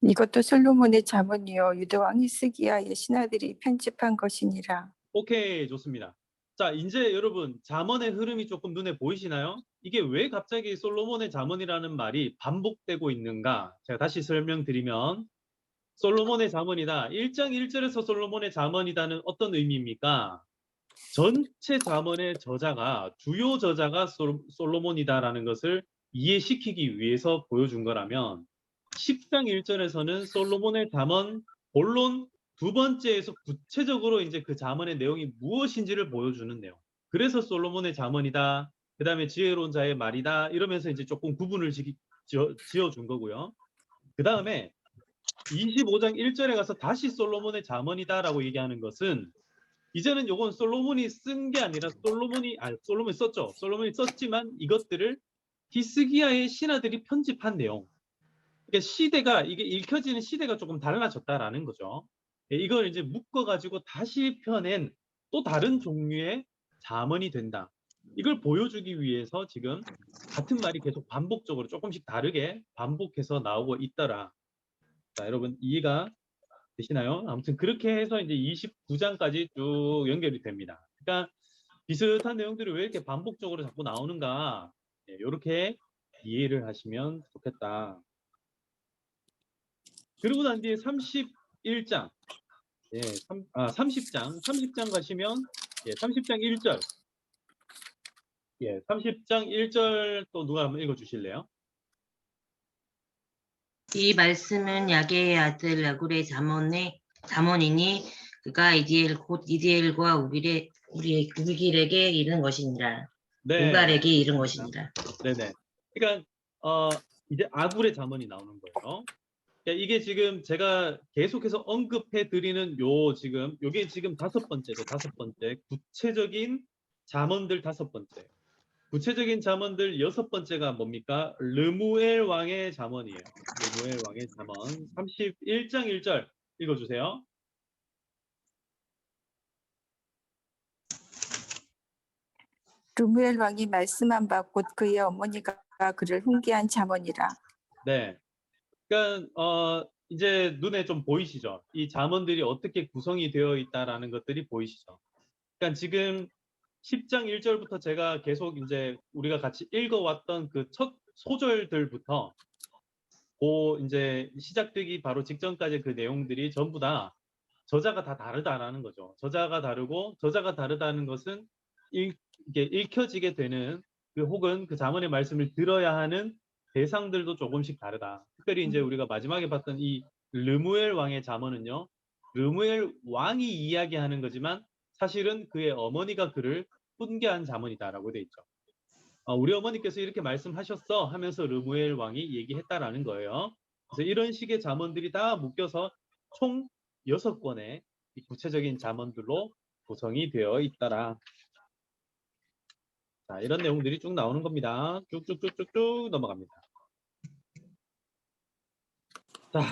이것도 솔로몬의 잠언이요 유다 왕 히스기야의 신하들이 편집한 것이니라. 오케이, 좋습니다. 자, 이제 여러분 잠언의 흐름이 조금 눈에 보이시나요? 이게 왜 갑자기 솔로몬의 잠언이라는 말이 반복되고 있는가? 제가 다시 설명드리면 솔로몬의 잠언이다. 1장 1절에서 솔로몬의 잠언이다는 어떤 의미입니까? 전체 잠언의 저자가 주요 저자가 솔로몬이다라는 것을 이해시키기 위해서 보여준 거라면 10장 1절에서는 솔로몬의 잠언 본론 두 번째에서 구체적으로 이제 그 잠언의 내용이 무엇인지를 보여주는 내용. 그래서 솔로몬의 잠언이다. 그 다음에 지혜로운 자의 말이다. 이러면서 이제 조금 구분을 지어준 거고요. 그 다음에 25장 1절에 가서 다시 솔로몬의 잠언이다라고 얘기하는 것은 이제는 요건 솔로몬이 쓴 게 아니라 솔로몬이 썼죠. 솔로몬이 썼지만 이것들을 히스기야의 신하들이 편집한 내용. 그러니까 시대가 이게 읽혀지는 시대가 조금 달라졌다라는 거죠. 예, 이걸 이제 묶어가지고 다시 펴낸 또 다른 종류의 잠언이 된다. 이걸 보여주기 위해서 지금 같은 말이 계속 반복적으로 조금씩 다르게 반복해서 나오고 있더라. 자, 여러분 이해가 되시나요? 아무튼 그렇게 해서 이제 29장까지 쭉 연결이 됩니다. 그러니까 비슷한 내용들이 왜 이렇게 반복적으로 자꾸 나오는가? 예, 이렇게 이해를 하시면 좋겠다. 그리고 난 뒤에 31장, 예, 30장 가시면, 예, 30장 1절, 예, 30장 1절 또 누가 한번 읽어주실래요? 이 말씀은 야게의 아들 라굴의 잠언이니 그가 곧 이디엘과 우길에게 이른 것이니라. 네, 우갈에게 이른 것이니라. 네네. 그러니까 이제 아굴의 잠언이 나오는 거예요. 그러니까 이게 지금 제가 계속해서 언급해 드리는 요게 지금 다섯 번째 구체적인 잠언들 다섯 번째. 구체적인 잠언들 여섯 번째가 뭡니까? 르무엘 왕의 잠언이에요. 르무엘 왕의 잠언 31장 1절 읽어주세요. 르무엘 왕이 말씀한 바 곧 그의 어머니가 그를 훈계한 잠언이라. 네. 그러니까 이제 눈에 좀 보이시죠? 이 잠언들이 어떻게 구성이 되어 있다라는 것들이 보이시죠? 그러니까 지금 10장 1절부터 제가 계속 이제 우리가 같이 읽어왔던 그 첫 소절들부터 이제 시작되기 바로 직전까지 그 내용들이 전부 다 저자가 다 다르다라는 거죠. 저자가 다르고 저자가 다르다는 것은 이게 읽혀지게 되는 혹은 그 잠언의 말씀을 들어야 하는 대상들도 조금씩 다르다. 특별히 이제 우리가 마지막에 봤던 이 르무엘 왕의 잠언은요. 르무엘 왕이 이야기하는 거지만 사실은 그의 어머니가 그를 훈계한 잠언이다라고 돼 있죠. 우리 어머니께서 이렇게 말씀하셨어 하면서 르무엘 왕이 얘기했다라는 거예요. 그래서 이런 식의 잠언들이 다 묶여서 총 6권의 구체적인 잠언들로 구성이 되어 있더라. 자, 이런 내용들이 쭉 나오는 겁니다. 쭉쭉쭉쭉쭉 넘어갑니다. 자,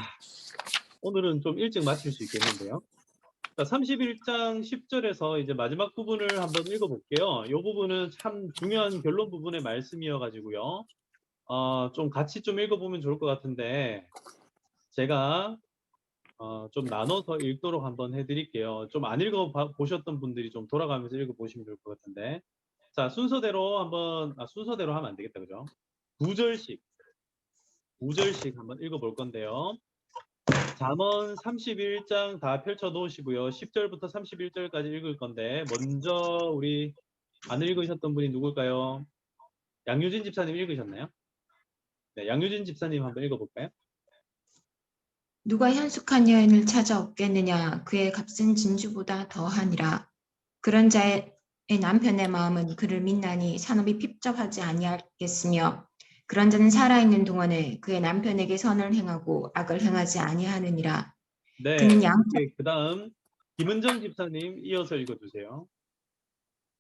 오늘은 좀 일찍 마칠 수 있겠는데요. 자, 31장 10절에서 이제 마지막 부분을 한번 읽어볼게요. 이 부분은 참 중요한 결론 부분의 말씀이어가지고요. 좀 같이 좀 읽어보면 좋을 것 같은데 제가 좀 나눠서 읽도록 한번 해드릴게요. 좀 안 읽어보셨던 분들이 좀 돌아가면서 읽어보시면 좋을 것 같은데 자, 순서대로 한번 순서대로 하면 안 되겠다, 그죠? 9절씩 한번 읽어볼 건데요. 잠언 31장 다 펼쳐 놓으시고요. 10절부터 31절까지 읽을 건데 먼저 우리 안 읽으셨던 분이 누굴까요? 양유진 집사님 읽으셨나요? 네, 양유진 집사님 한번 읽어볼까요? 누가 현숙한 여인을 찾아 얻겠느냐? 그의 값은 진주보다 더하니라. 그런 자의 남편의 마음은 그를 믿나니 산업이 핍접하지 아니하겠으며 그런 자는 살아있는 동안에 그의 남편에게 선을 행하고 악을 행하지 아니하느니라. 네, 그는 그 다음 김은정 집사님 이어서 읽어주세요.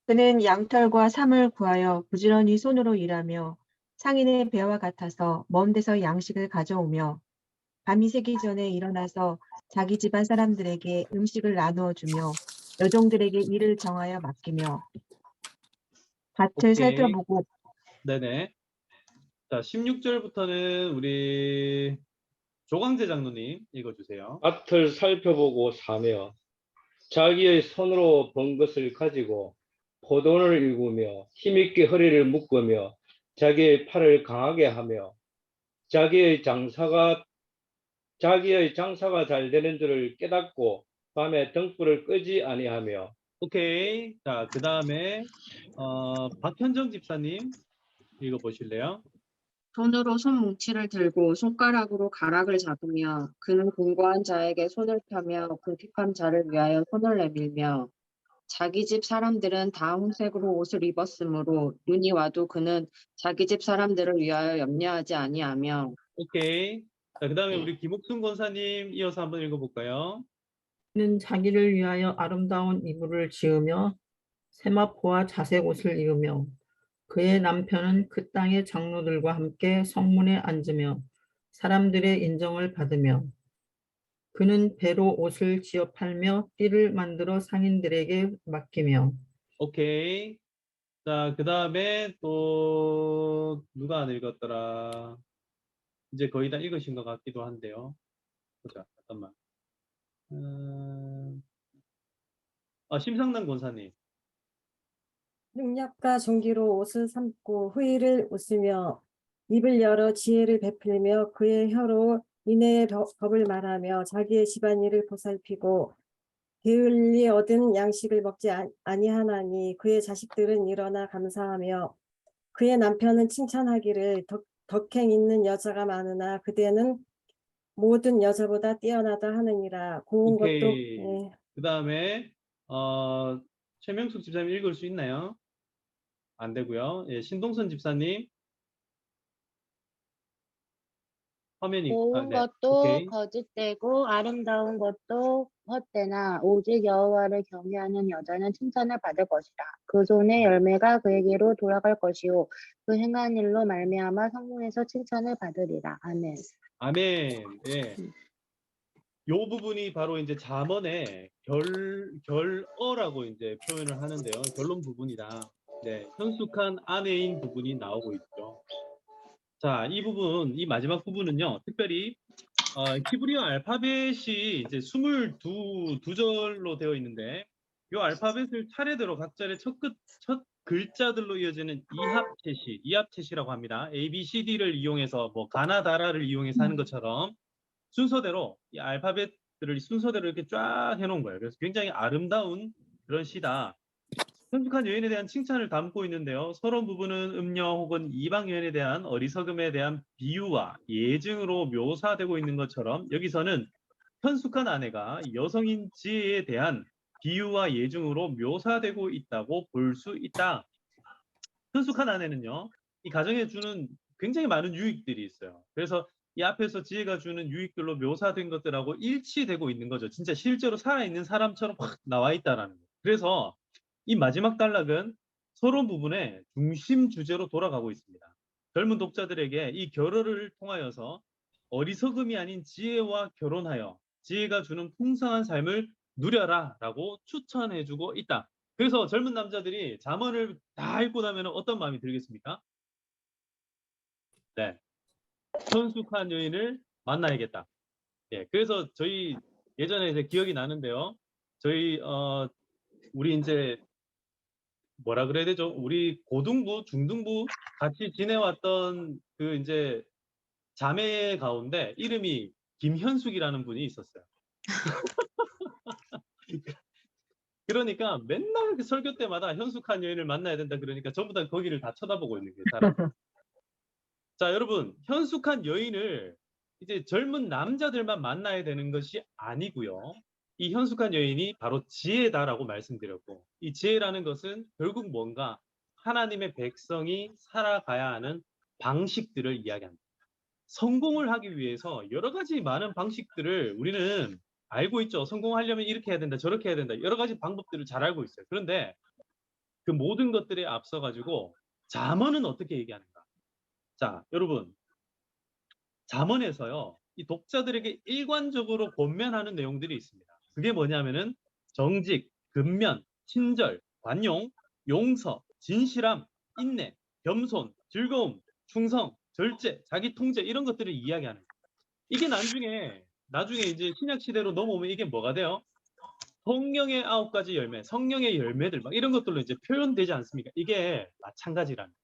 그는 양털과 삼을 구하여 부지런히 손으로 일하며 상인의 배와 같아서 먼 데서 양식을 가져오며 밤이 새기 전에 일어나서 자기 집안 사람들에게 음식을 나누어 주며 여종들에게 일을 정하여 맡기며 밭을 오케이. 살펴보고 네네. 자, 16절부터는 우리 조광재 장로님 읽어주세요. 밭을 살펴보고 사며 자기의 손으로 번 것을 가지고 포도원을 일구며 힘있게 허리를 묶으며 자기의 팔을 강하게 하며 자기의 장사가 잘 되는 줄을 깨닫고 밤에 등불을 끄지 아니하며. 오케이. 자, 그 다음에 박현정 집사님 읽어보실래요? 손으로 손뭉치를 들고 손가락으로 가락을 잡으며 그는 공고한 자에게 손을 펴며 궁핍한 자를 위하여 손을 내밀며 자기 집 사람들은 다 홍색으로 옷을 입었으므로 눈이 와도 그는 자기 집 사람들을 위하여 염려하지 아니하며. 오케이. 자, 그 다음에 우리 김옥순 권사님 이어서 한번 읽어볼까요? 는 자기를 위하여 아름다운 이불을 지으며 세마포와 자색 옷을 입으며 그의 남편은 그 땅의 장로들과 함께 성문에 앉으며 사람들의 인정을 받으며 그는 배로 옷을 지어 팔며 띠를 만들어 상인들에게 맡기며. 오케이. 자, 그 다음에 또 누가 안 읽었더라? 이제 거의 다 읽으신 것 같기도 한데요. 보자, 잠깐만. 심상남 권사님. 능력과 존귀로 옷을 삼고 후의를 웃으며 입을 열어 지혜를 베풀며 그의 혀로 인애의 법을 말하며 자기의 집안일을 보살피고 게을리 얻은 양식을 먹지 아니하나니 그의 자식들은 일어나 감사하며 그의 남편은 칭찬하기를 덕행 있는 여자가 많으나 그대는 모든 여자보다 뛰어나다 하느니라. 고운 것도. 오케이. 네. 그 다음에 최명숙 집사님 읽을 수 있나요? 안 되고요. 예, 신동선 집사님. 화면이 고운 네. 것도 오케이. 거짓되고 아름다운 것도 헛되나 오직 여호와를 경외하는 여자는 칭찬을 받을 것이라. 그 손의 열매가 그에게로 돌아갈 것이요 그 행한 일로 말미암아 성문에서 칭찬을 받으리라. 아멘. 아멘. 예. 요 부분이 바로 이제 잠언의 결어라고 이제 표현을 하는데요. 결론 부분이다. 네, 현숙한 아내인 부분이 나오고 있죠. 자, 이 부분, 이 마지막 부분은요, 특별히 히브리어 알파벳이 이제 22절로 되어 있는데, 이 알파벳을 차례대로 각자의 첫 글자들로 이어지는 이합체시라고 합니다. A, B, C, D를 이용해서 뭐 가나다라를 이용해서 하는 것처럼 순서대로 이 알파벳들을 순서대로 이렇게 쫙 해놓은 거예요. 그래서 굉장히 아름다운 그런 시다. 현숙한 여인에 대한 칭찬을 담고 있는데요. 서론 부분은 음녀 혹은 이방 여인에 대한 어리석음에 대한 비유와 예증으로 묘사되고 있는 것처럼 여기서는 현숙한 아내가 여성인 지혜에 대한 비유와 예증으로 묘사되고 있다고 볼 수 있다. 현숙한 아내는요, 이 가정에 주는 굉장히 많은 유익들이 있어요. 그래서 이 앞에서 지혜가 주는 유익들로 묘사된 것들하고 일치되고 있는 거죠. 진짜 실제로 살아있는 사람처럼 확 나와 있다라는 거예요. 그래서 이 마지막 단락은 서론 부분의 중심 주제로 돌아가고 있습니다. 젊은 독자들에게 이 결어를 통하여서 어리석음이 아닌 지혜와 결혼하여 지혜가 주는 풍성한 삶을 누려라 라고 추천해주고 있다. 그래서 젊은 남자들이 잠언을 다 읽고 나면 어떤 마음이 들겠습니까? 네, 현숙한 여인을 만나야겠다. 예, 그래서 저희 예전에 이제 기억이 나는데요. 저희 우리 이제 뭐라 그래야 되죠? 우리 고등부, 중등부 같이 지내왔던 그 이제 자매 가운데 이름이 김현숙이라는 분이 있었어요. 그러니까 맨날 그 설교 때마다 현숙한 여인을 만나야 된다 그러니까 전부 다 거기를 다 쳐다보고 있는 게 사람. 자, 여러분, 현숙한 여인을 이제 젊은 남자들만 만나야 되는 것이 아니고요. 이 현숙한 여인이 바로 지혜다라고 말씀드렸고, 이 지혜라는 것은 결국 뭔가 하나님의 백성이 살아가야 하는 방식들을 이야기합니다. 성공을 하기 위해서 여러 가지 많은 방식들을 우리는 알고 있죠. 성공하려면 이렇게 해야 된다, 저렇게 해야 된다. 여러 가지 방법들을 잘 알고 있어요. 그런데 그 모든 것들에 앞서 가지고 잠언은 어떻게 얘기하는가? 자, 여러분, 잠언에서요, 이 독자들에게 일관적으로 권면하는 내용들이 있습니다. 그게 뭐냐면은 정직, 근면, 친절, 관용, 용서, 진실함, 인내, 겸손, 즐거움, 충성, 절제, 자기 통제 이런 것들을 이야기하는 거예요. 이게 나중에 이제 신약 시대로 넘어오면 이게 뭐가 돼요? 성령의 9가지 열매, 성령의 열매들 막 이런 것들로 이제 표현되지 않습니까? 이게 마찬가지라는 거예요.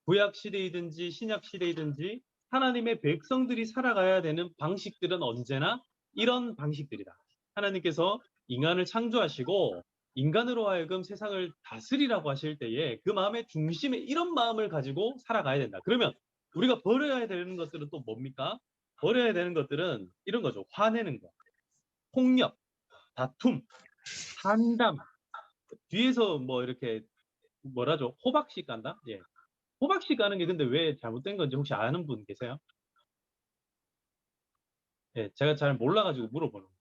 구약 시대이든지 신약 시대이든지 하나님의 백성들이 살아가야 되는 방식들은 언제나 이런 방식들이다. 하나님께서 인간을 창조하시고 인간으로 하여금 세상을 다스리라고 하실 때에 그 마음의 중심에 이런 마음을 가지고 살아가야 된다. 그러면 우리가 버려야 되는 것들은 또 뭡니까? 버려야 되는 것들은 이런 거죠. 화내는 거, 폭력, 다툼, 한담, 뒤에서 뭐 이렇게 뭐라죠? 호박씨 깐다? 예. 호박씨 까는 게 근데 왜 잘못된 건지 혹시 아는 분 계세요? 예, 제가 잘 몰라가지고 물어보는 거예요.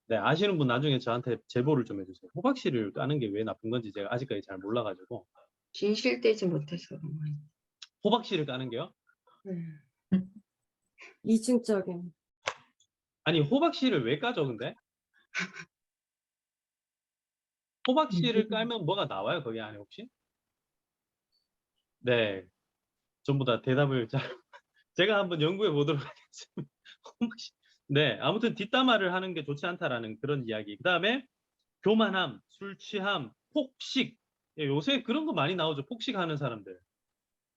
네, 아시는 분 나중에 저한테 제보를 좀 해주세요. 호박씨를 까는 게 왜 나쁜 건지 제가 아직까지 잘 몰라가지고. 진실되지 못해서 그런 거예요. 호박씨를 까는 게요? 이중적인. 아니, 호박씨를 왜 까죠, 근데? 호박씨를 깔면 뭐가 나와요, 거기 안에 혹시? 네, 전부 다 대답을 잘, 제가 한번 연구해 보도록 하겠습니다. 호박씨. 네, 아무튼 뒷담화를 하는 게 좋지 않다라는 그런 이야기. 그 다음에 교만함, 술 취함, 폭식. 예, 요새 그런 거 많이 나오죠. 폭식하는 사람들.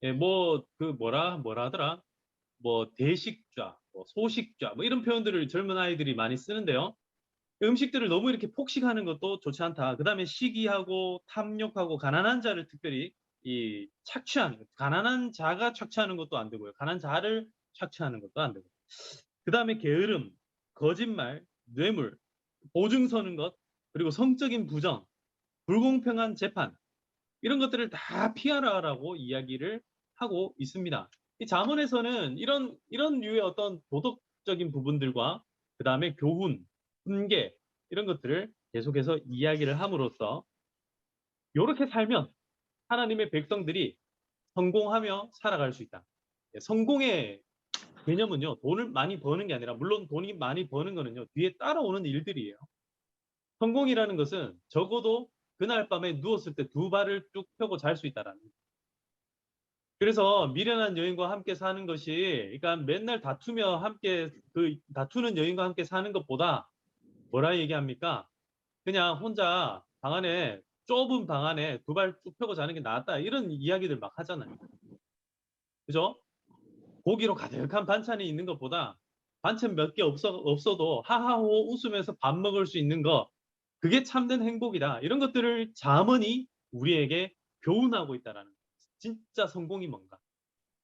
예, 뭐, 뭐라 하더라? 뭐, 대식좌, 뭐 소식좌, 뭐 이런 표현들을 젊은 아이들이 많이 쓰는데요. 음식들을 너무 이렇게 폭식하는 것도 좋지 않다. 그 다음에 시기하고 탐욕하고 가난한 자를 특별히 이 착취하는, 가난한 자가 착취하는 것도 안 되고요. 가난한 자를 착취하는 것도 안 되고. 그 다음에 게으름, 거짓말, 뇌물, 보증 서는 것, 그리고 성적인 부정, 불공평한 재판, 이런 것들을 다 피하라라고 이야기를 하고 있습니다. 이 잠언에서는 이런 류의 어떤 도덕적인 부분들과 그 다음에 교훈, 훈계 이런 것들을 계속해서 이야기를 함으로써 이렇게 살면 하나님의 백성들이 성공하며 살아갈 수 있다. 성공의 개념은요, 돈을 많이 버는 게 아니라, 물론 돈이 많이 버는 거는요, 뒤에 따라오는 일들이에요. 성공이라는 것은 적어도 그날 밤에 누웠을 때 두 발을 쭉 펴고 잘 수 있다라는 거예요. 그래서 미련한 여인과 함께 사는 것이, 그러니까 맨날 다투며 함께, 다투는 여인과 함께 사는 것보다 뭐라 얘기합니까? 그냥 혼자 방 안에, 좁은 방 안에 두 발 쭉 펴고 자는 게 낫다. 이런 이야기들 막 하잖아요. 그죠? 고기로 가득한 반찬이 있는 것보다 반찬 몇 개 없어도 하하호 웃으면서 밥 먹을 수 있는 거, 그게 참된 행복이다. 이런 것들을 잠언이 우리에게 교훈하고 있다라는 거예요. 진짜 성공이 뭔가?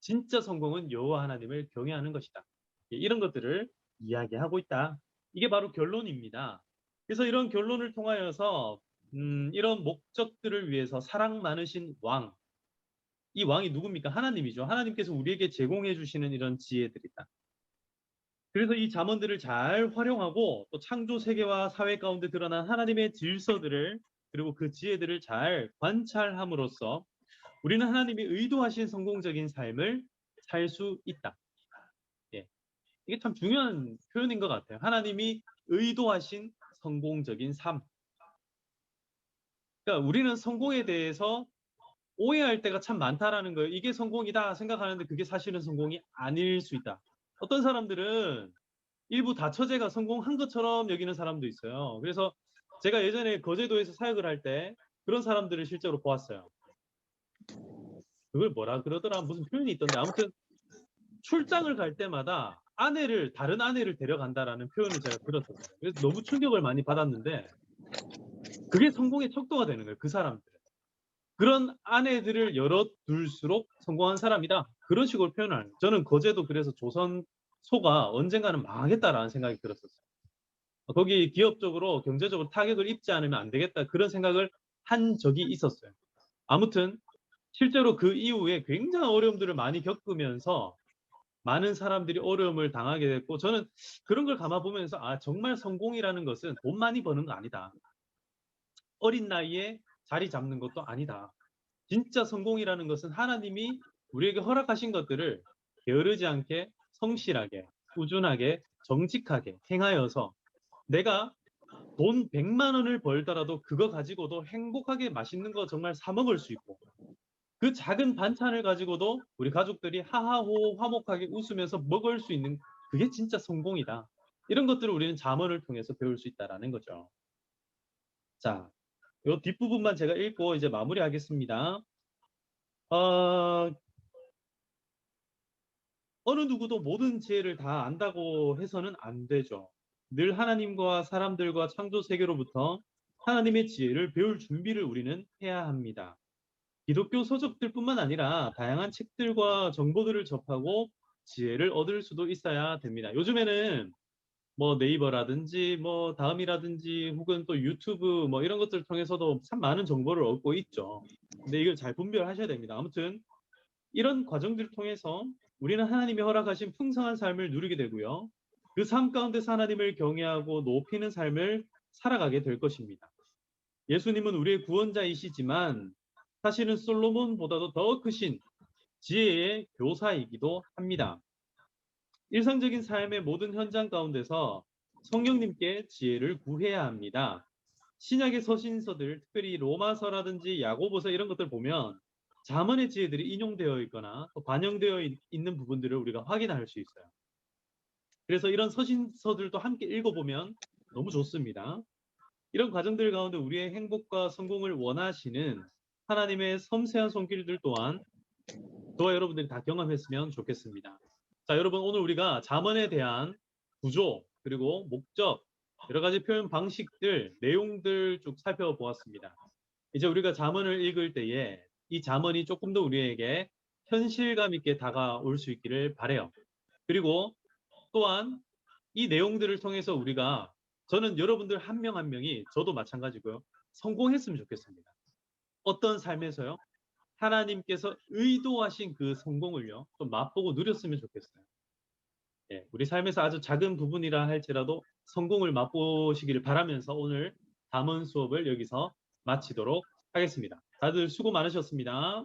진짜 성공은 여호와 하나님을 경외하는 것이다. 이런 것들을 이야기하고 있다. 이게 바로 결론입니다. 그래서 이런 결론을 통하여서 이런 목적들을 위해서 사랑 많으신 왕, 이 왕이 누굽니까? 하나님이죠. 하나님께서 우리에게 제공해 주시는 이런 지혜들이다. 그래서 이 잠언들을 잘 활용하고 또 창조 세계와 사회 가운데 드러난 하나님의 질서들을, 그리고 그 지혜들을 잘 관찰함으로써 우리는 하나님이 의도하신 성공적인 삶을 살 수 있다. 예. 이게 참 중요한 표현인 것 같아요. 하나님이 의도하신 성공적인 삶. 그러니까 우리는 성공에 대해서 오해할 때가 참 많다라는 거예요. 이게 성공이다 생각하는데 그게 사실은 성공이 아닐 수 있다. 어떤 사람들은 일부 다처제가 성공한 것처럼 여기는 사람도 있어요. 그래서 제가 예전에 거제도에서 사역을 할 때 그런 사람들을 실제로 보았어요. 그걸 뭐라 그러더라, 무슨 표현이 있던데, 아무튼 출장을 갈 때마다 다른 아내를 데려간다라는 표현을 제가 들었었어요. 그래서 너무 충격을 많이 받았는데, 그게 성공의 척도가 되는 거예요. 그 사람들은 그런 아내들을 열어둘수록 성공한 사람이다, 그런 식으로 표현하는 거예요. 저는 거제도, 그래서 조선소가 언젠가는 망하겠다라는 생각이 들었었어요. 거기 기업적으로 경제적으로 타격을 입지 않으면 안 되겠다, 그런 생각을 한 적이 있었어요. 아무튼 실제로 그 이후에 굉장한 어려움들을 많이 겪으면서 많은 사람들이 어려움을 당하게 됐고, 저는 그런 걸 감아보면서 정말 성공이라는 것은 돈 많이 버는 거 아니다. 어린 나이에 자리 잡는 것도 아니다. 진짜 성공이라는 것은 하나님이 우리에게 허락하신 것들을 게으르지 않게 성실하게, 꾸준하게, 정직하게 행하여서 내가 돈 100만 원을 벌더라도 그거 가지고도 행복하게 맛있는 거 정말 사 먹을 수 있고, 그 작은 반찬을 가지고도 우리 가족들이 하하호 화목하게 웃으면서 먹을 수 있는, 그게 진짜 성공이다. 이런 것들을 우리는 잠언을 통해서 배울 수 있다라는 거죠. 자, 이 뒷부분만 제가 읽고 이제 마무리하겠습니다. 어느 누구도 모든 지혜를 다 안다고 해서는 안 되죠. 늘 하나님과 사람들과 창조 세계로부터 하나님의 지혜를 배울 준비를 우리는 해야 합니다. 기독교 서적들뿐만 아니라 다양한 책들과 정보들을 접하고 지혜를 얻을 수도 있어야 됩니다. 요즘에는 뭐 네이버라든지 뭐 다음이라든지 혹은 또 유튜브 뭐 이런 것들을 통해서도 참 많은 정보를 얻고 있죠. 근데 이걸 잘 분별하셔야 됩니다. 아무튼 이런 과정들을 통해서 우리는 하나님이 허락하신 풍성한 삶을 누리게 되고요. 그 삶 가운데서 하나님을 경외하고 높이는 삶을 살아가게 될 것입니다. 예수님은 우리의 구원자이시지만 사실은 솔로몬보다도 더 크신 지혜의 교사이기도 합니다. 일상적인 삶의 모든 현장 가운데서 성령님께 지혜를 구해야 합니다. 신약의 서신서들, 특별히 로마서라든지 야고보서 이런 것들 보면 잠언의 지혜들이 인용되어 있거나 또 반영되어 있는 부분들을 우리가 확인할 수 있어요. 그래서 이런 서신서들도 함께 읽어보면 너무 좋습니다. 이런 과정들 가운데 우리의 행복과 성공을 원하시는 하나님의 섬세한 손길들 또한 저와 여러분들이 다 경험했으면 좋겠습니다. 자, 여러분 오늘 우리가 잠언에 대한 구조 그리고 목적 여러 가지 표현 방식들 내용들 쭉 살펴보았습니다. 이제 우리가 잠언을 읽을 때에 이 잠언이 조금 더 우리에게 현실감 있게 다가올 수 있기를 바라요. 그리고 또한 이 내용들을 통해서 우리가 저는 여러분들 한 명 한 명이 저도 마찬가지고요. 성공했으면 좋겠습니다. 어떤 삶에서요? 하나님께서 의도하신 그 성공을요. 좀 맛보고 누렸으면 좋겠어요. 예, 우리 삶에서 아주 작은 부분이라 할지라도 성공을 맛보시기를 바라면서 오늘 잠언 수업을 여기서 마치도록 하겠습니다. 다들 수고 많으셨습니다.